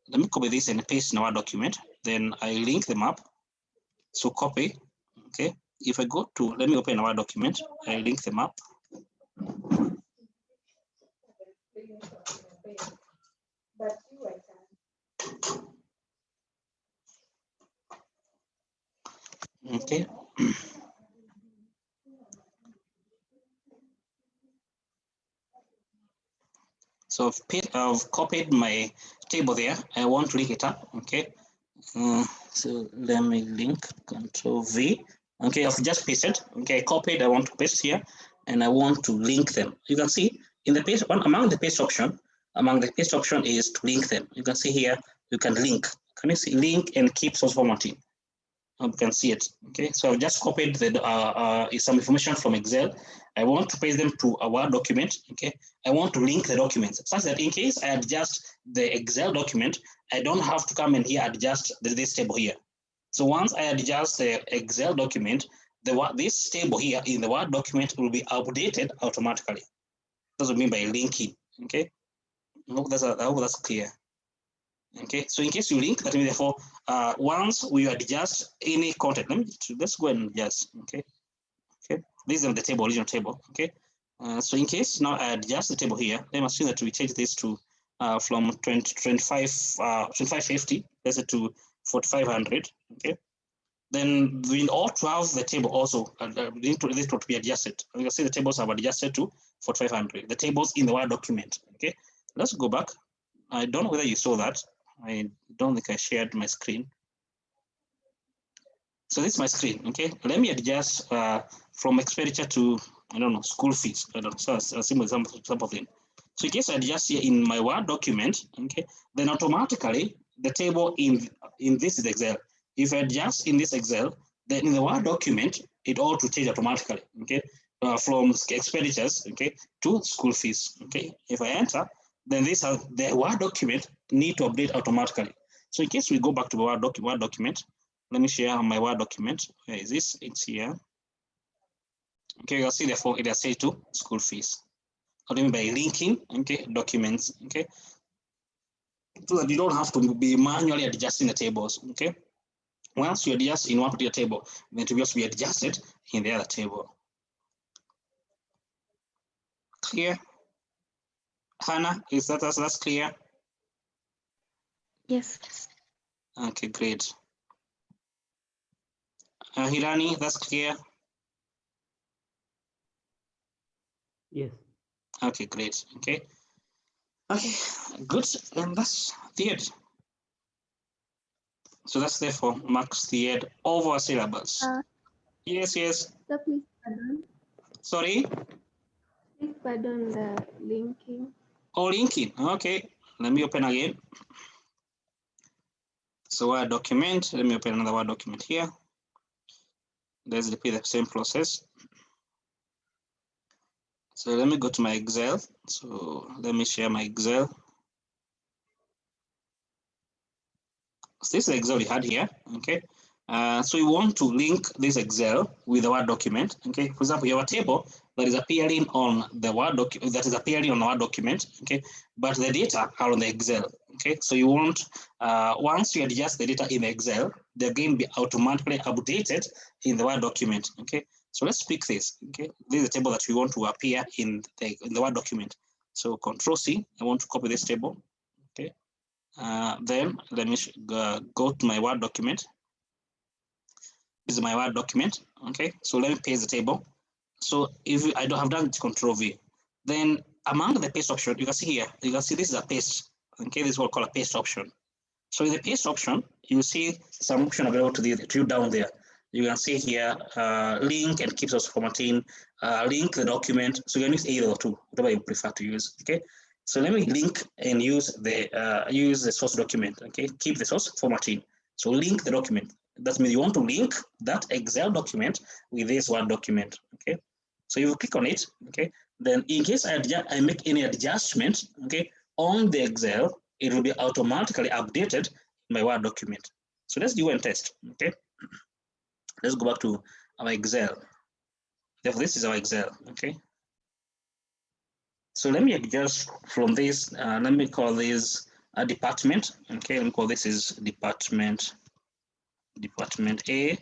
Let me copy this and paste in a Word document. Then I link them up. So copy. Okay, if I go to, let me open a Word document. I link them up. Okay. So I've copied my table there. I want to link it up. Okay. So let me link, Control V. Okay, I've just pasted. Okay, I copied. I want to paste here, and I want to link them. You can see in the paste among the paste option is to link them. You can see here you can link. Can you see link and keep source formatting? You can see it. Okay, so I've just copied some information from Excel. I want to paste them to a Word document. Okay, I want to link the documents such that in case I adjust the Excel document, I don't have to come in here adjust this table here. So once I adjust the Excel document, this table here in the Word document will be updated automatically. That's what I mean by linking. Okay, I hope that's clear. Okay, so in case you link, that means therefore, once we adjust any content, let's go and adjust. Okay, this is the table, original table. Okay, so in case now I adjust the table here, let me assume that we change this to from 2550, let's say to 4500. Okay, then we ought to have the table also. This to be adjusted. You can see the tables have adjusted to 4500. The tables in the Word document. Okay, let's go back. I don't know whether you saw that. I don't think I shared my screen. So this is my screen. Okay, let me adjust from expenditure to, I don't know, school fees. I don't know. So a simple example of them. So in case I adjust here in my Word document, okay, then automatically the table in this is Excel. If I adjust in this Excel, then in the Word document, it ought to change automatically. Okay, from expenditures, okay, to school fees. Okay, if I enter, then this has the Word document need to update automatically. So in case we go back to the Word document, let me share my Word document. Where is this? It's here. Okay, you can see therefore it has set to school fees. What do you mean by linking? Okay, documents. Okay, so that you don't have to be manually adjusting the tables. Okay, once you adjust in one particular table, then to be adjusted in the other table. Clear? Hannah, is that's clear? Yes. Okay, great. Hirani, that's clear? Yes. Okay, great. Okay, good. And that's the end. So that's therefore marks the end of our syllabus. Yes. So please pardon. Sorry? Please pardon the linking. Oh, linking. Okay, let me open again. So Word document. Let me open another Word document here. Let's repeat the same process. So let me go to my Excel. So let me share my Excel. So this is the Excel we had here. Okay. So you want to link this Excel with the Word document. Okay. For example, you have a table that is appearing on the Word document, that is appearing on the Word document. Okay. But the data are on the Excel. Okay, so you want, once you adjust the data in Excel, they're going to be automatically updated in the Word document. Okay, so let's pick this. Okay, this is the table that we want to appear in the Word document. So Control C, I want to copy this table. Okay, then let me go to my Word document. This is my Word document. Okay, so let me paste the table. So if I don't have done Control V, then among the paste option, you can see here, you can see this is a paste. Okay, this is what we call a paste option. So in the paste option, you see some option available to you down there. You can see here, link and keep source formatting, link the document. So you can use either or two, whatever you prefer to use. Okay. So let me link and use the source document. Okay, keep the source formatting. So link the document. That means you want to link that Excel document with this Word document. Okay. So you click on it. Okay. Then in case I make any adjustment, okay, on the Excel, it will be automatically updated in my Word document. So let's do and test. Okay. Let's go back to our Excel. Therefore, this is our Excel. Okay. So let me adjust from this. Let me call this a department. Okay. Let me call this is department A.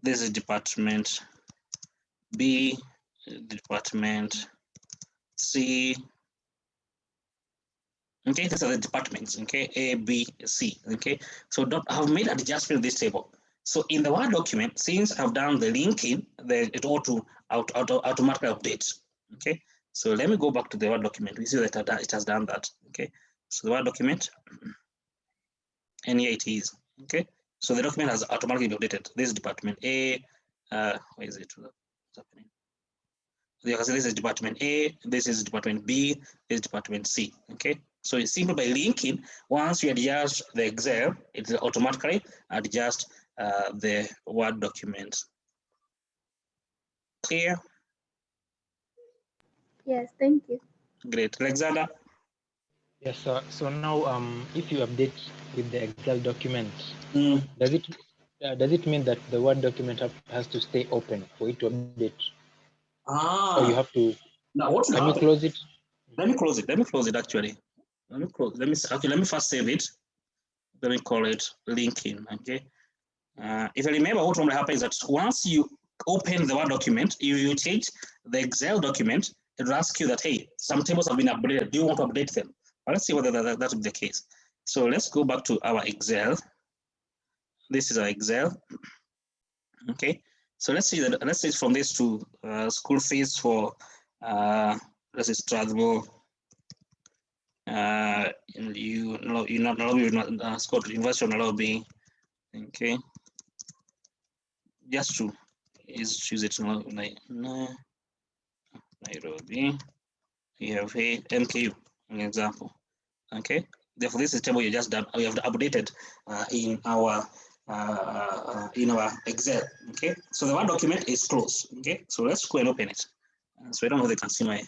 This is department B, department C. Okay, these are the departments. Okay, A, B, C. Okay, so I've made an adjustment to this table. So in the Word document, since I've done the linking, then it automatically updates. Okay, so let me go back to the Word document. We see that it has done that. Okay, so the Word document, and here it is. Okay, so the document has automatically updated. This is department A. Where is it? What's happening? This is department A. This is department B. This is department C. Okay, so it's simple by linking. Once you adjust the Excel, it will automatically adjust the Word document. Clear? Yes, thank you. Great, Alexander. Yes, sir. So now, if you update with the Excel document, does it mean that the Word document has to stay open for it to update? Or you have to? Now what? Can you close it? Let me close it. Let me close it. Actually, let me close. Let me first save it. Let me call it linking. Okay. If you remember, what normally happens is that once you open the Word document, if you change the Excel document, it will ask you that, hey, some tables have been updated. Do you want to update them? Well, let's see whether that will be the case. So let's go back to our Excel. This is our Excel. Okay. So let's see that. Let's say from this to school fees for let's say Strasbourg. You not Scott University of Nairobi. Okay. Just to choose it Nairobi. We have a MKU, an example. Okay. Therefore, this is table you just done. We have updated in our Excel. Okay. So the Word document is closed. Okay. So let's go and open it. So I don't know if they can see my.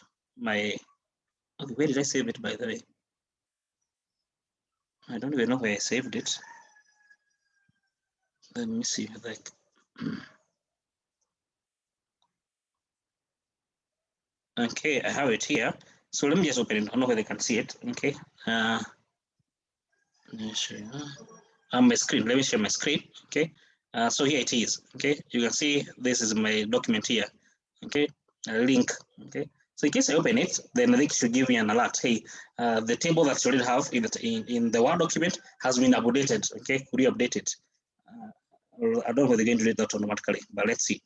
Okay, where did I save it, by the way? I don't even know where I saved it. Let me see. Like. Okay, I have it here. So let me just open it. I don't know whether they can see it. Okay. Let me show you. My screen. Let me share my screen. Okay. So here it is. Okay. You can see this is my document here. Okay. A link. Okay. So in case I open it, then I think it should give me an alert. Hey, the table that you already have in the Word document has been updated. Okay. Could you update it? I don't know whether they're going to do that automatically, but let's see.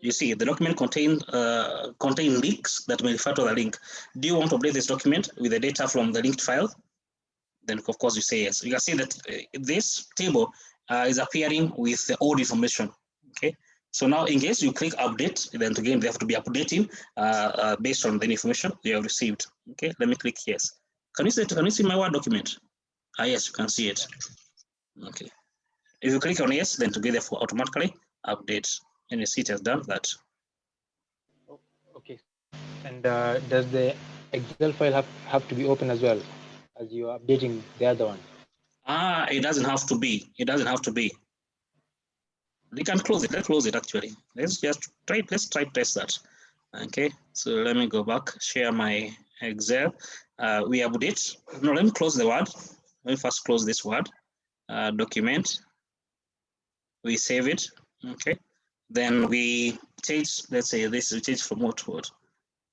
You see, the document contain links that may refer to the link. Do you want to update this document with the data from the linked file? Then, of course, you say yes. You can see that this table is appearing with the old information. Okay. So now, in case you click update, then again they have to be updating based on the information you have received. Okay. Let me click yes. Can you see my Word document? Yes, you can see it. Okay. If you click on yes, then together for automatically update. And you see it has done that. Okay. And does the Excel file have to be open as well as you are updating the other one? It doesn't have to be. It doesn't have to be. We can close it. Let's close it actually. Let's just try. Let's try test that. Okay, so let me go back, share my Excel. We update. No, let me close the Word. Let me first close this Word document. We save it. Okay, then we change. Let's say this is change from what to what.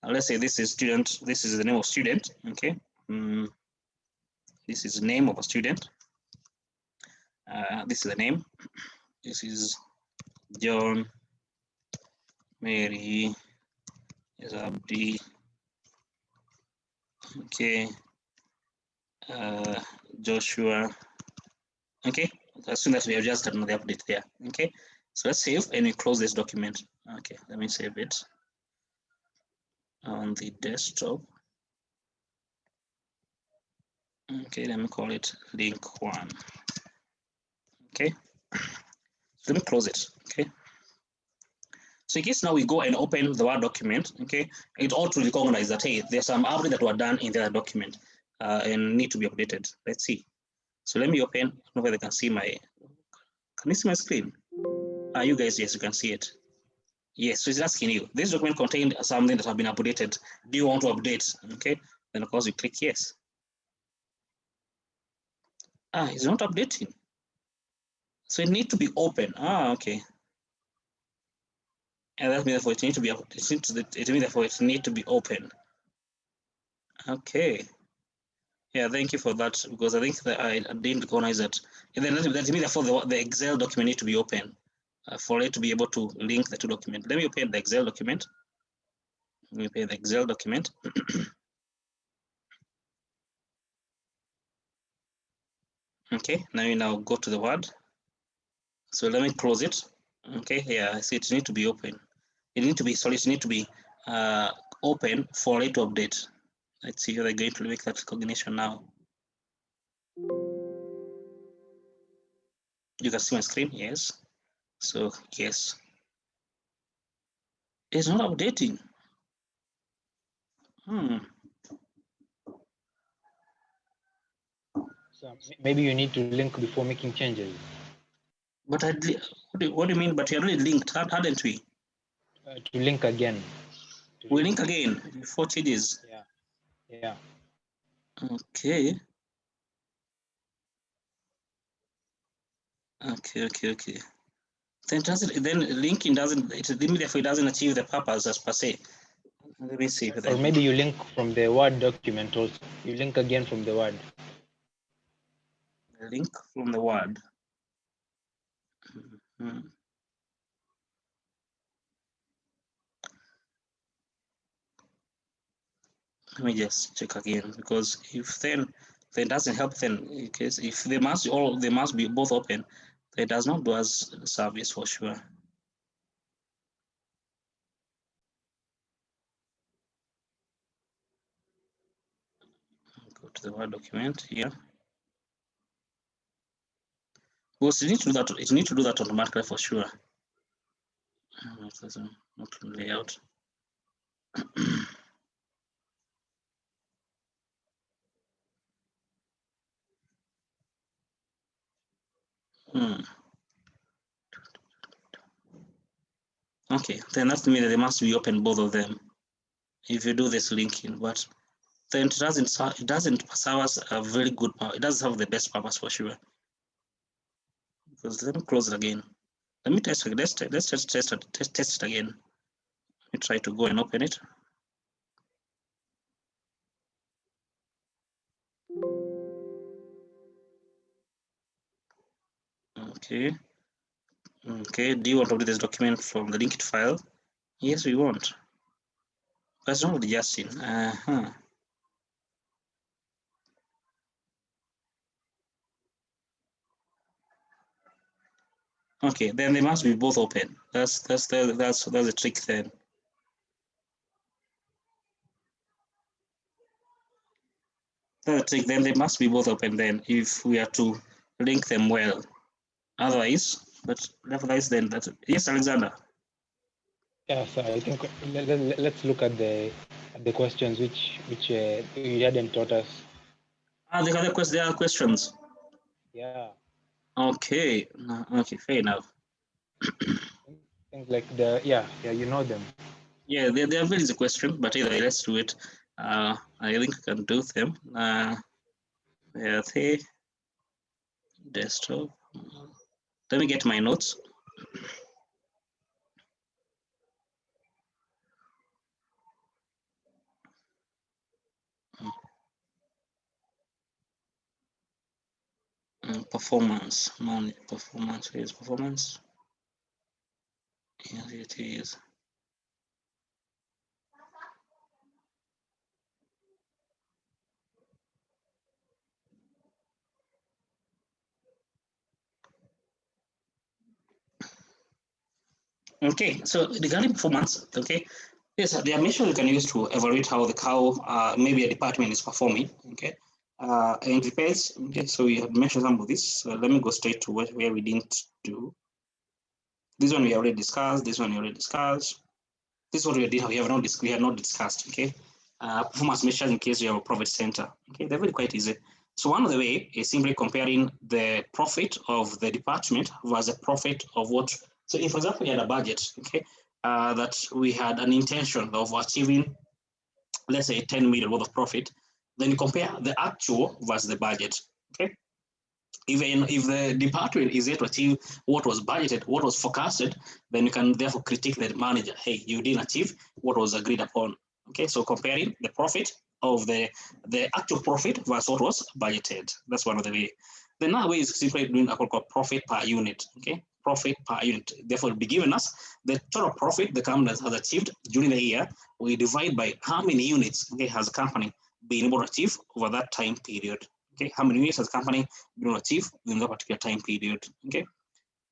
Let's say this is student. This is the name of student. Okay, this is the name of a student. This is the name. This is John, Mary, Abdi. Okay, Joshua. Okay, as soon as we have just done the update there. Okay, so let's save and we close this document. Okay, let me save it on the desktop. Okay, let me call it link 1. Okay, let me close it. Okay, so in case now we go and open the Word document, okay, it ought to recognize that, hey, there's some updates that were done in the document and need to be updated. Let's see. So let me open. I don't know whether they can see my, can you see my screen? You guys, yes, you can see it. Yes, so it's asking you, this document contained something that have been updated. Do you want to update? Okay, then of course you click yes. It's not updating. So it needs to be open. Okay. And that means therefore it needs to be it needs to be open. Okay. Yeah, thank you for that, because I think that I didn't recognize that. And then that means therefore the Excel document needs to be open for it to be able to link the two documents. Let me open the Excel document. Let me open the Excel document. Okay, now you now go to the Word. So let me close it. Okay, yeah, I see it needs to be open. It needs to be, sorry, it needs to be open for it to update. Let's see how they're going to make that recognition now. You can see my screen, yes. So yes, it's not updating. So maybe you need to link before making changes. But what do you mean? But you already linked, hadn't we? To link again. We link again before changes. Yeah. Yeah. Okay. Okay. Then linking doesn't. Therefore, it doesn't achieve the purpose as per se. Let me see. Or maybe you link from the Word document also. You link again from the Word. Link from the Word. Let me just check again, because if then doesn't help, then because if they must be both open, it does not do us service for sure. Go to the Word document here. Because it needs to do that. It needs to do that automatically for sure. Not layout. Okay, then that means that they must be open, both of them, if you do this linking. But then it doesn't serve us a very good. It doesn't have the best purpose for sure. Because let me close it again. Let me test it. Let's test it again. Let me try to go and open it. Okay. Okay. Do you want to update this document from the linked file? Yes, we want. But it's not adjusting. Okay, then they must be both open. That's the trick then. That's the trick. Then they must be both open then, if we are to link them well. Otherwise, then that. Yes, Alexander. Yeah, so I think let's look at the questions which you hadn't taught us. There are questions. Yeah. Okay. Okay, fair enough. Things like you know them. Yeah, there are various questions, but either let's do it. I think I can do them. Yeah, okay. Desktop. Let me get my notes. Performance, performance, here's performance. Here it is. Okay, so regarding performance, okay, yes, there are measures you can use to evaluate how maybe a department is performing. Okay, and it depends. Okay, so we have mentioned some of this. So let me go straight to where we didn't do. This one we already discussed. This one we already discussed. This is what we did. We have not discussed. Okay, performance measures in case you have a profit center. Okay, they're very quite easy. So one of the way is simply comparing the profit of the department versus the profit of what. So if, for example, we had a budget, okay, that we had an intention of achieving, let's say 10 million worth of profit, then you compare the actual versus the budget, okay? Even if the department is yet to achieve what was budgeted, what was forecasted, then you can therefore critique the manager. Hey, you didn't achieve what was agreed upon. Okay, so comparing the profit of the actual profit versus what was budgeted. That's one of the way. The another way is simply doing a called profit per unit. Okay, profit per unit. Therefore, will be given us the total profit the company has achieved during the year. We divide by how many units, okay, has the company been able to achieve over that time period. Okay, how many units has the company been able to achieve within that particular time period. Okay,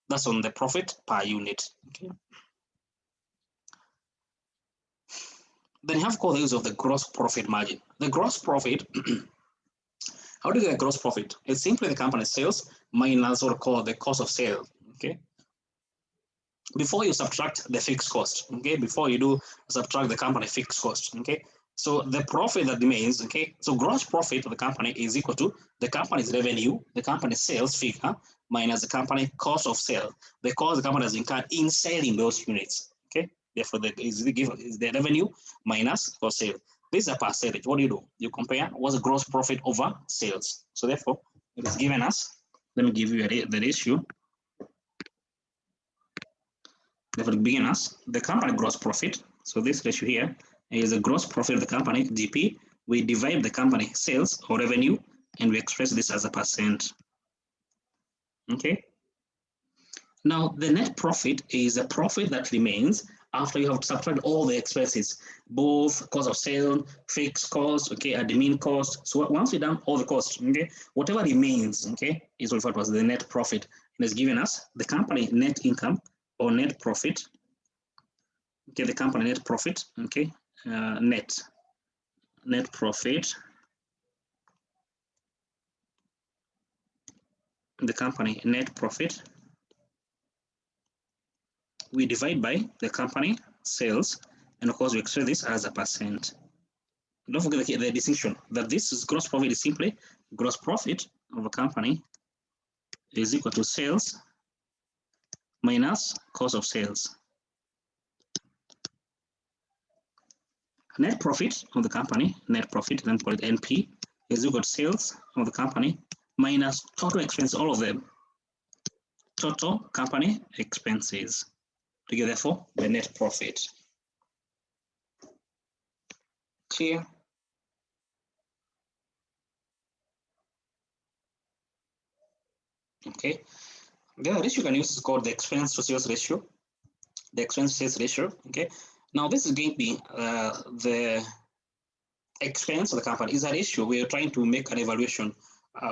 that's on the profit per unit. Okay. Then you have called the use of the gross profit margin. The gross profit, how do you get a gross profit? It's simply the company sales minus what called the cost of sale. Okay. Before you subtract the fixed cost, okay, before you do subtract the company fixed cost, okay, so the profit that remains, okay, so gross profit of the company is equal to the company's revenue, the company's sales figure, minus the company cost of sale, the cost the company has incurred in selling those units, okay, therefore is the revenue minus cost sale. This is a percentage. What do? You compare what's the gross profit over sales. So therefore, it is given us, let me give you the ratio. Therefore, begin as the company gross profit. So this ratio here is the gross profit of the company, GP. We divide the company sales or revenue, and we express this as a percent. Okay. Now, the net profit is a profit that remains after you have subtracted all the expenses, both cost of sale, fixed cost, okay, admin cost. So once we've done all the costs, okay, whatever remains, okay, is referred to as the net profit. And it's given us the company net income or net profit. Okay, the company net profit, okay, net profit, the company net profit, we divide by the company sales, and of course we express this as a percent. Don't forget the distinction that this is gross profit is simply gross profit of a company is equal to sales minus cost of sales. Net profit of the company, net profit, then call it NP, is equal to sales of the company minus total expense, all of them, total company expenses, together therefore the net profit. Clear? Okay. The other ratio you can use is called the expense to sales ratio. The expense to sales ratio. Okay. Now this is going to be the expense of the company. Is a ratio we are trying to make an evaluation.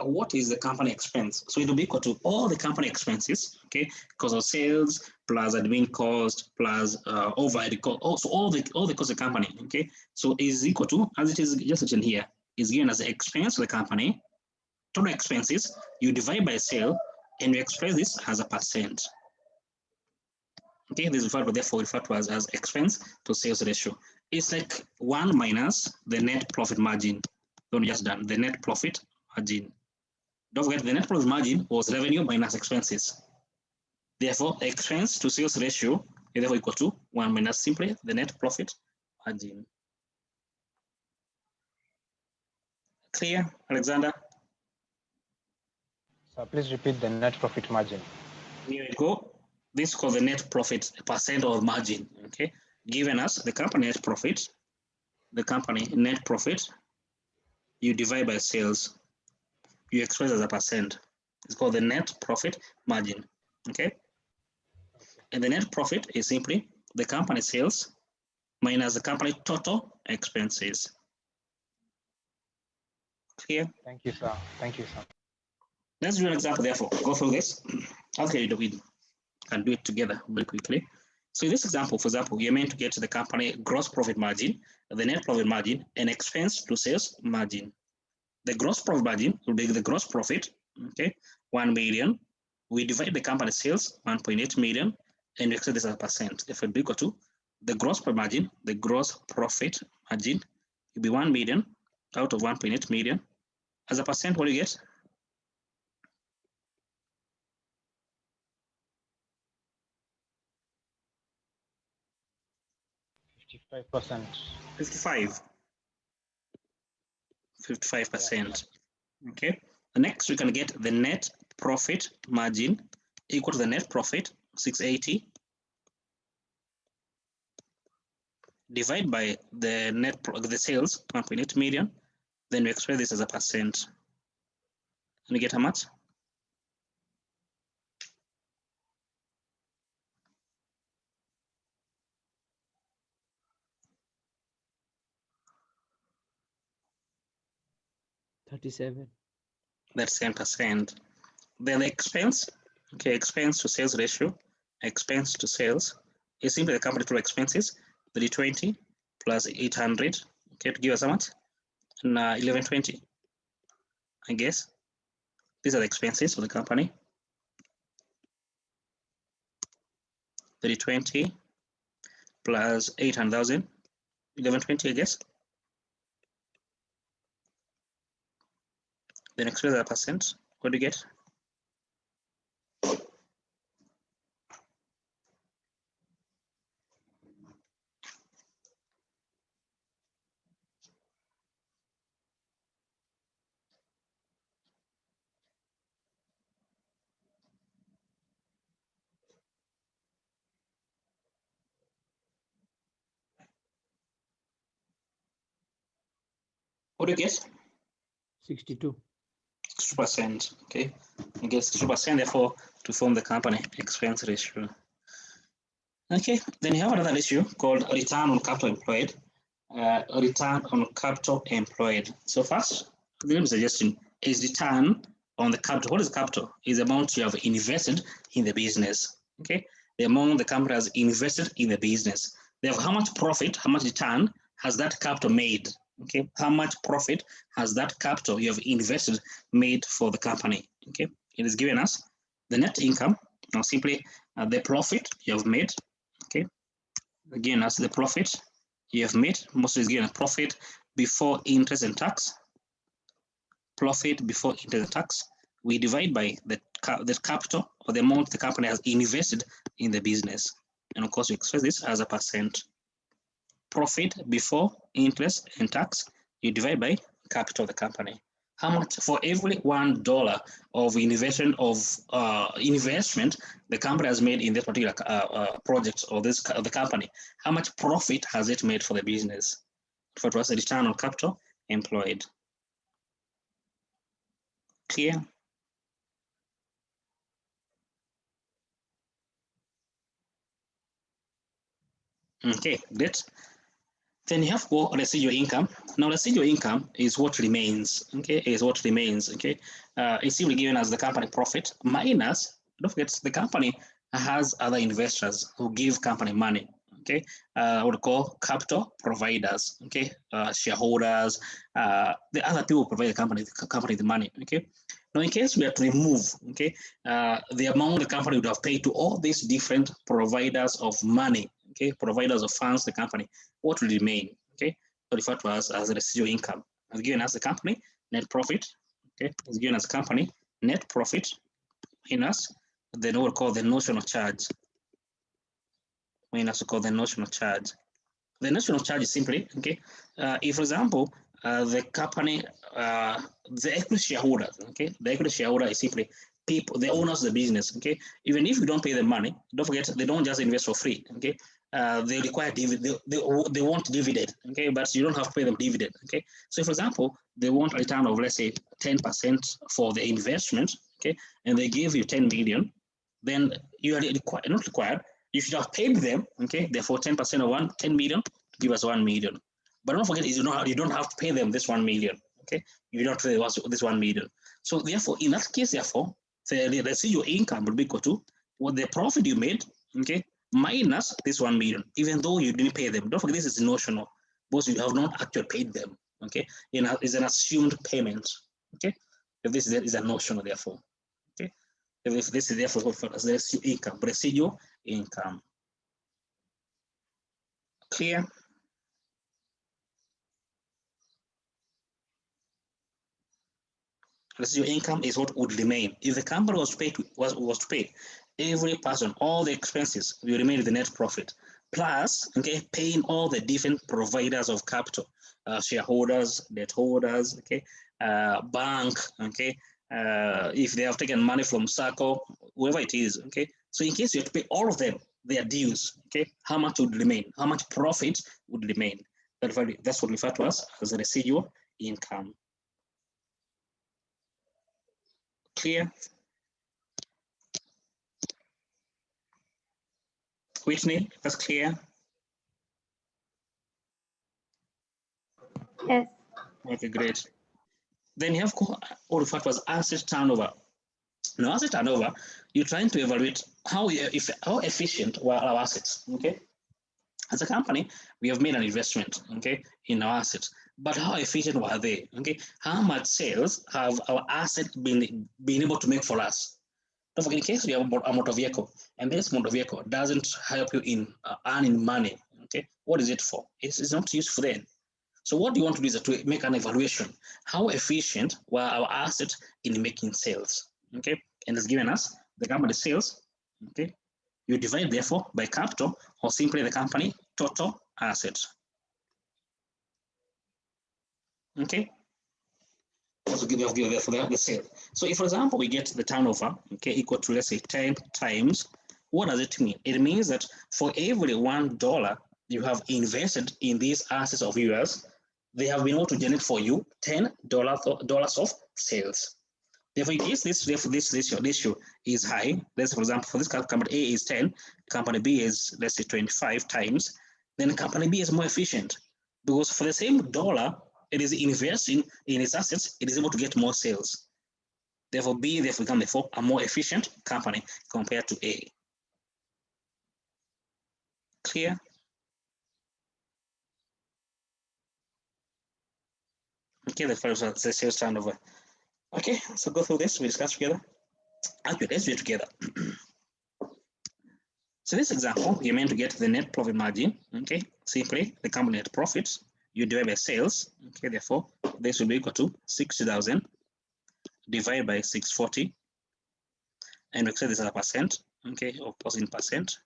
What is the company expense? So it will be equal to all the company expenses, okay, cost of sales plus admin cost plus overhead cost, also all the cost of the company, okay. So is equal to, as it is just written here, is given as the expense of the company, total expenses, you divide by sale, and you express this as a percent. Okay, this is therefore referred to as expense to sales ratio. It's like 1 minus the net profit margin. Don't just done the net profit margin. Don't forget the net profit margin was revenue minus expenses. Therefore, expense to sales ratio is therefore equal to 1 minus simply the net profit margin. Clear, Alexander? So please repeat the net profit margin. Here we go. This is called the net profit percent of margin. Okay, given us the company net profit, you divide by sales, you express as a percent. It's called the net profit margin. Okay, and the net profit is simply the company sales minus the company total expenses. Clear? Thank you, sir. Thank you, sir. Let's do an example, therefore. Go through this. Okay, we can do it together very quickly. So in this example, for example, you're meant to get to the company gross profit margin, the net profit margin, and expense to sales margin. The gross profit margin will be the gross profit, okay, 1 million. We divide the company sales, 1.8 million, and we express this as a percent. If it be equal to the gross profit margin, the gross profit margin will be 1 million out of 1.8 million. As a percent, what do you get? 55%. 55%. Okay. Next, we can get the net profit margin equal to the net profit 680 divide by the sales 1.8 million. Then we express this as a percent. And we get how much? That's 10%. Then the expense, okay, expense to sales ratio, expense to sales is simply the company total expenses, 320 plus 800, okay, to give us how much? And 1120. I guess these are the expenses of the company. 320 plus 800,000, 1120, I guess. Then express that percent. What do you get? What do you get? 62. 6%. Okay, you get 6%, therefore, to form the company expense ratio. Okay, then you have another ratio called return on capital employed. Return on capital employed. So first, the suggestion is return on the capital. What is capital? Is the amount you have invested in the business. Okay, the amount the company has invested in the business. Therefore, how much profit, how much return has that capital made? Okay, how much profit has that capital you have invested made for the company? Okay, it is given us the net income. Now simply the profit you have made. Okay, again as the profit you have made, mostly is given a profit before interest and tax. Profit before interest and tax. We divide by the capital or the amount the company has invested in the business, and of course we express this as a percent. Profit before interest and tax, you divide by capital of the company. How much for every $1 of investment the company has made in this particular project or the company? How much profit has it made for the business? For us, the return on capital employed. Clear? Okay, great. Then you have residual income. Now, residual income is what remains. Okay, is what remains. Okay, it's simply given as the company profit minus. Don't forget, the company has other investors who give company money. Okay, what we call capital providers. Okay, shareholders. The other people provide the company the money. Okay. Now, in case we have to remove, okay, the amount the company would have paid to all these different providers of money, okay, providers of funds, the company, what will remain, okay, so referred to as residual income. As given as the company net profit, okay, as given as company net profit minus then what we call the notional charge. minus the notional charge. The notional charge is simply, okay, if, for example, the company, the equity shareholders, okay, the equity shareholder is simply people, the owners of the business, okay. Even if you don't pay them money, don't forget they don't just invest for free, okay. They require dividend, they want dividend, okay, but you don't have to pay them dividend, okay. So, for example, they want a return of, let's say, 10% for the investment, okay, and they give you 10 million, then you are not required. You should have paid them, okay, therefore 10% of 10 million to give us 1 million. But don't forget, you don't have to pay them this 1 million, okay? You don't pay this 1 million. So therefore, in that case, therefore, the residual income will be equal to what the profit you made, okay, minus this 1 million, even though you didn't pay them. Don't forget, this is notional, because you have not actually paid them, okay? It's an assumed payment, okay? If this is a notional, therefore, okay? If this is therefore referred as the residual income. Clear? Residual income is what would remain. If the company was to pay every person all the expenses, will remain the net profit, plus, okay, paying all the different providers of capital, shareholders, debt holders, okay, bank, okay, if they have taken money from SACCO, whoever it is, okay. So in case you have to pay all of them their dues, okay, how much would remain? How much profit would remain? That's what we refer to as residual income. Clear? Whitney, that's clear? Yes. Okay, great. Then you have what referred to as asset turnover. Now, asset turnover, you're trying to evaluate how efficient were our assets, okay? As a company, we have made an investment, okay, in our assets, but how efficient were they, okay? How much sales have our assets been able to make for us? Don't forget, in case you have a motor vehicle, and this motor vehicle doesn't help you in earning money, okay? What is it for? It's not useful then. So what you want to do is to make an evaluation. How efficient were our assets in making sales, okay? And it's given us the company sales, okay? You divide therefore by capital or simply the company total assets, okay? Also give therefore the sale. So if, for example, we get the turnover, okay, equal to, let's say, 10 times, what does it mean? It means that for every $1 you have invested in these assets of yours, they have been able to generate for you $10 of sales. Therefore, in case this ratio is high, let's, for example, for this company A is 10, company B is, let's say, 25 times, then company B is more efficient, because for the same dollar it is investing in its assets, it is able to get more sales. Therefore, B therefore become a more efficient company compared to A. Clear? Okay, the first the sales turnover. Okay, so go through this, we discuss together. Actually, let's do it together. So this example, you're meant to get the net profit margin, okay? Simply the company net profits, you divide by sales, okay? Therefore, this will be equal to 60,000 divided by 640, and we say this as a percent, okay, or %.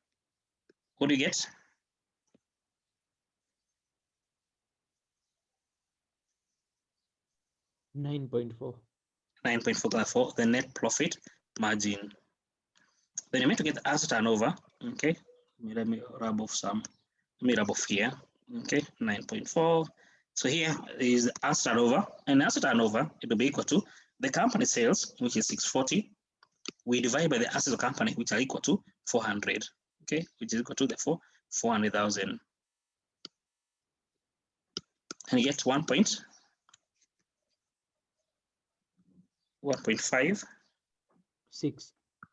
What do you get? 9.4. 9.4, therefore the net profit margin. Then you're meant to get the asset turnover, okay? Let me rub off here, okay? 9.4. So here is the asset turnover, and asset turnover, it will be equal to the company sales, which is 640. We divide by the assets of company, which are equal to 400, okay? Which is equal to, therefore, 400,000. And you get 1.5.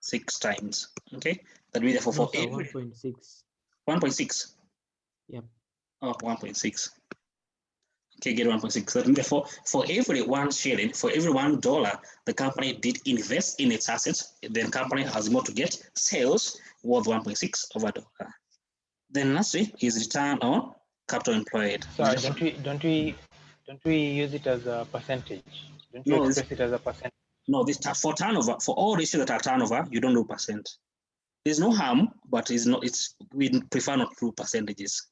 6 times, okay? That means therefore for 1.6. 1.6. Yep. Oh, 1.6. Okay, get 1.6. So therefore, for every $1, for every $1 the company did invest in its assets, then company has more to get sales worth 1.6 over dollar. Then lastly is return on capital employed. Sorry, don't we use it as a percentage? Don't you express it as a percentage? No, this for turnover, for all ratios that are turnover, you don't do percent. There's no harm, but we prefer not to do percentages.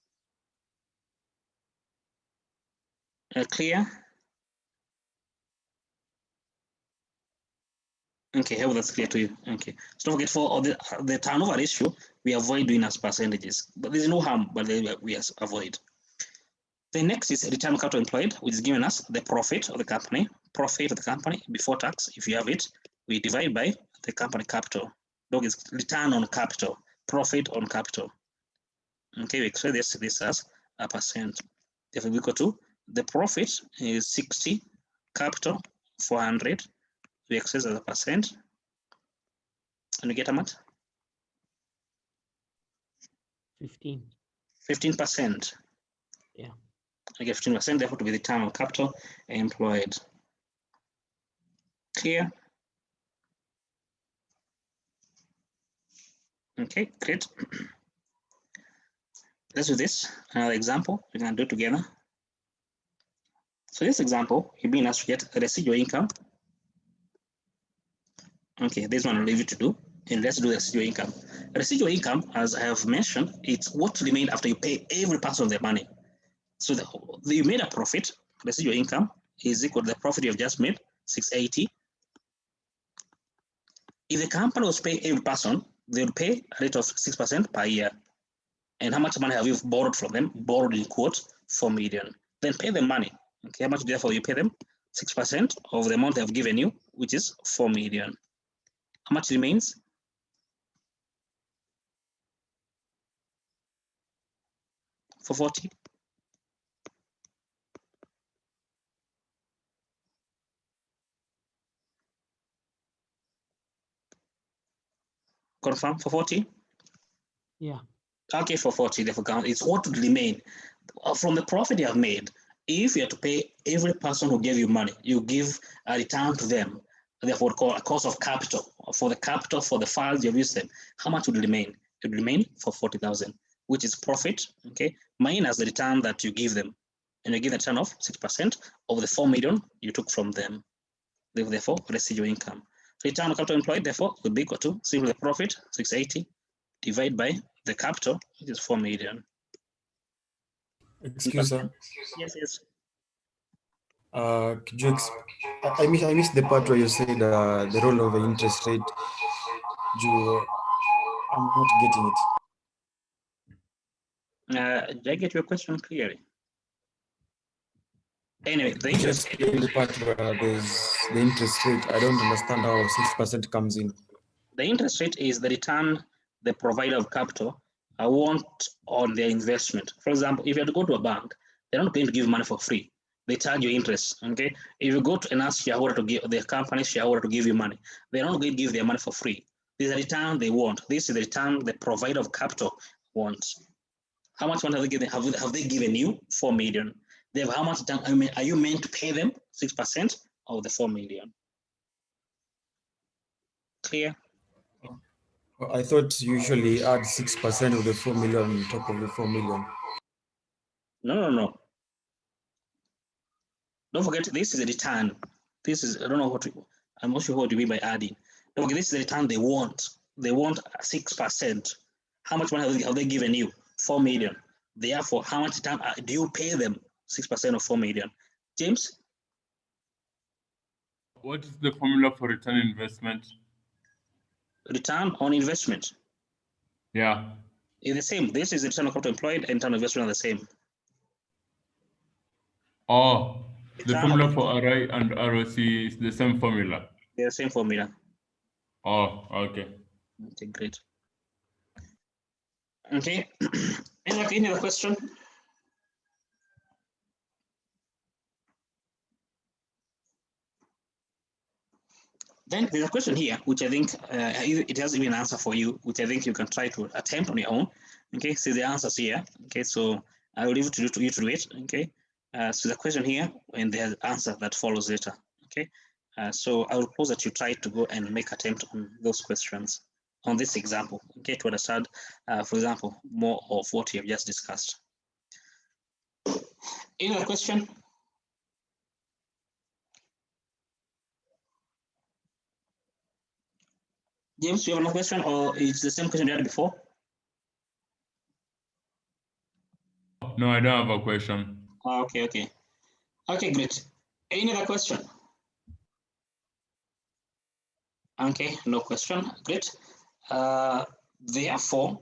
Clear? Okay, I hope that's clear to you. Okay, so don't forget for the turnover ratio, we avoid doing as percentages, but there's no harm, but we avoid. The next is return on capital employed, which is giving us the profit of the company before tax. If you have it, we divide by the company capital. Dog is return on capital, profit on capital. Okay, we express this as a percent. Therefore, we equal to the profit is 60, capital 400. We express as a percent, and we get how much? 15%. Yeah. I get 15%, therefore to be the return on capital employed. Clear? Okay, great. Let's do this. Another example, we can do it together. So this example, you're being asked to get residual income. Okay, this one I'll leave you to do. And let's do the residual income. Residual income, as I have mentioned, it's what remains after you pay every person their money. So you made a profit, residual income is equal to the profit you've just made, 680. If the company was paying every person, they would pay a rate of 6% per year. And how much money have you borrowed from them? Borrowed in quotes, 4 million. Then pay them money. Okay, how much therefore you pay them? 6% of the amount they have given you, which is 4 million. How much remains? For 40. Confirm for 40? Yeah. Okay, for 40, therefore it's what would remain from the profit you have made. If you have to pay every person who gave you money, you give a return to them, therefore called a cost of capital. For the capital, for the files you've used them, how much would remain? It would remain for 40,000, which is profit, okay, minus the return that you give them. And you give a return of 6% of the 4 million you took from them. Therefore, residual income. Return on capital employed, therefore, would be equal to simply the profit, 680, divided by the capital, which is 4 million. Excuse me. Yes. Could you I missed the part where you said the role of the interest rate. I'm not getting it. Did I get your question clearly? Anyway, the interest the part where there's the interest rate. I don't understand how 6% comes in. The interest rate is the return the provider of capital want on their investment. For example, if you have to go to a bank, they're not going to give money for free. They charge you interest. Okay. If you go to and ask shareholder to give the company shareholder to give you money, they're not going to give their money for free. This is the return they want. This is the return the provider of capital wants. How much money have they given? Have they given you? 4 million. They have how much time? I mean, are you meant to pay them 6% of the 4 million? Clear? I thought you usually add 6% of the 4 million on top of the 4 million. No. Don't forget, this is a return. This is, I don't know I'm not sure what you mean by adding. Don't forget, this is the return they want. They want 6%. How much money have they given you? 4 million. Therefore, how much time do you pay them? 6% of 4 million. James? What is the formula for return on investment? Return on investment. Yeah. It's the same. This is the return on capital employed and return on investment are the same. Oh, the formula for RI and ROC is the same formula. They're the same formula. Oh, okay. Okay, great. Okay. Any other question? Then there's a question here, which I think it has even an answer for you, which I think you can try to attempt on your own. Okay, see the answers here. Okay, so I will leave it to you to do it. Okay, so the question here and the answer that follows later. Okay, so I will propose that you try to go and make attempt on those questions on this example. Okay, to understand, for example, more of what you have just discussed. Any other question? James, you have another question, or it's the same question you had before? No, I don't have a question. Okay, great. Any other question? Okay, no question. Great. Therefore,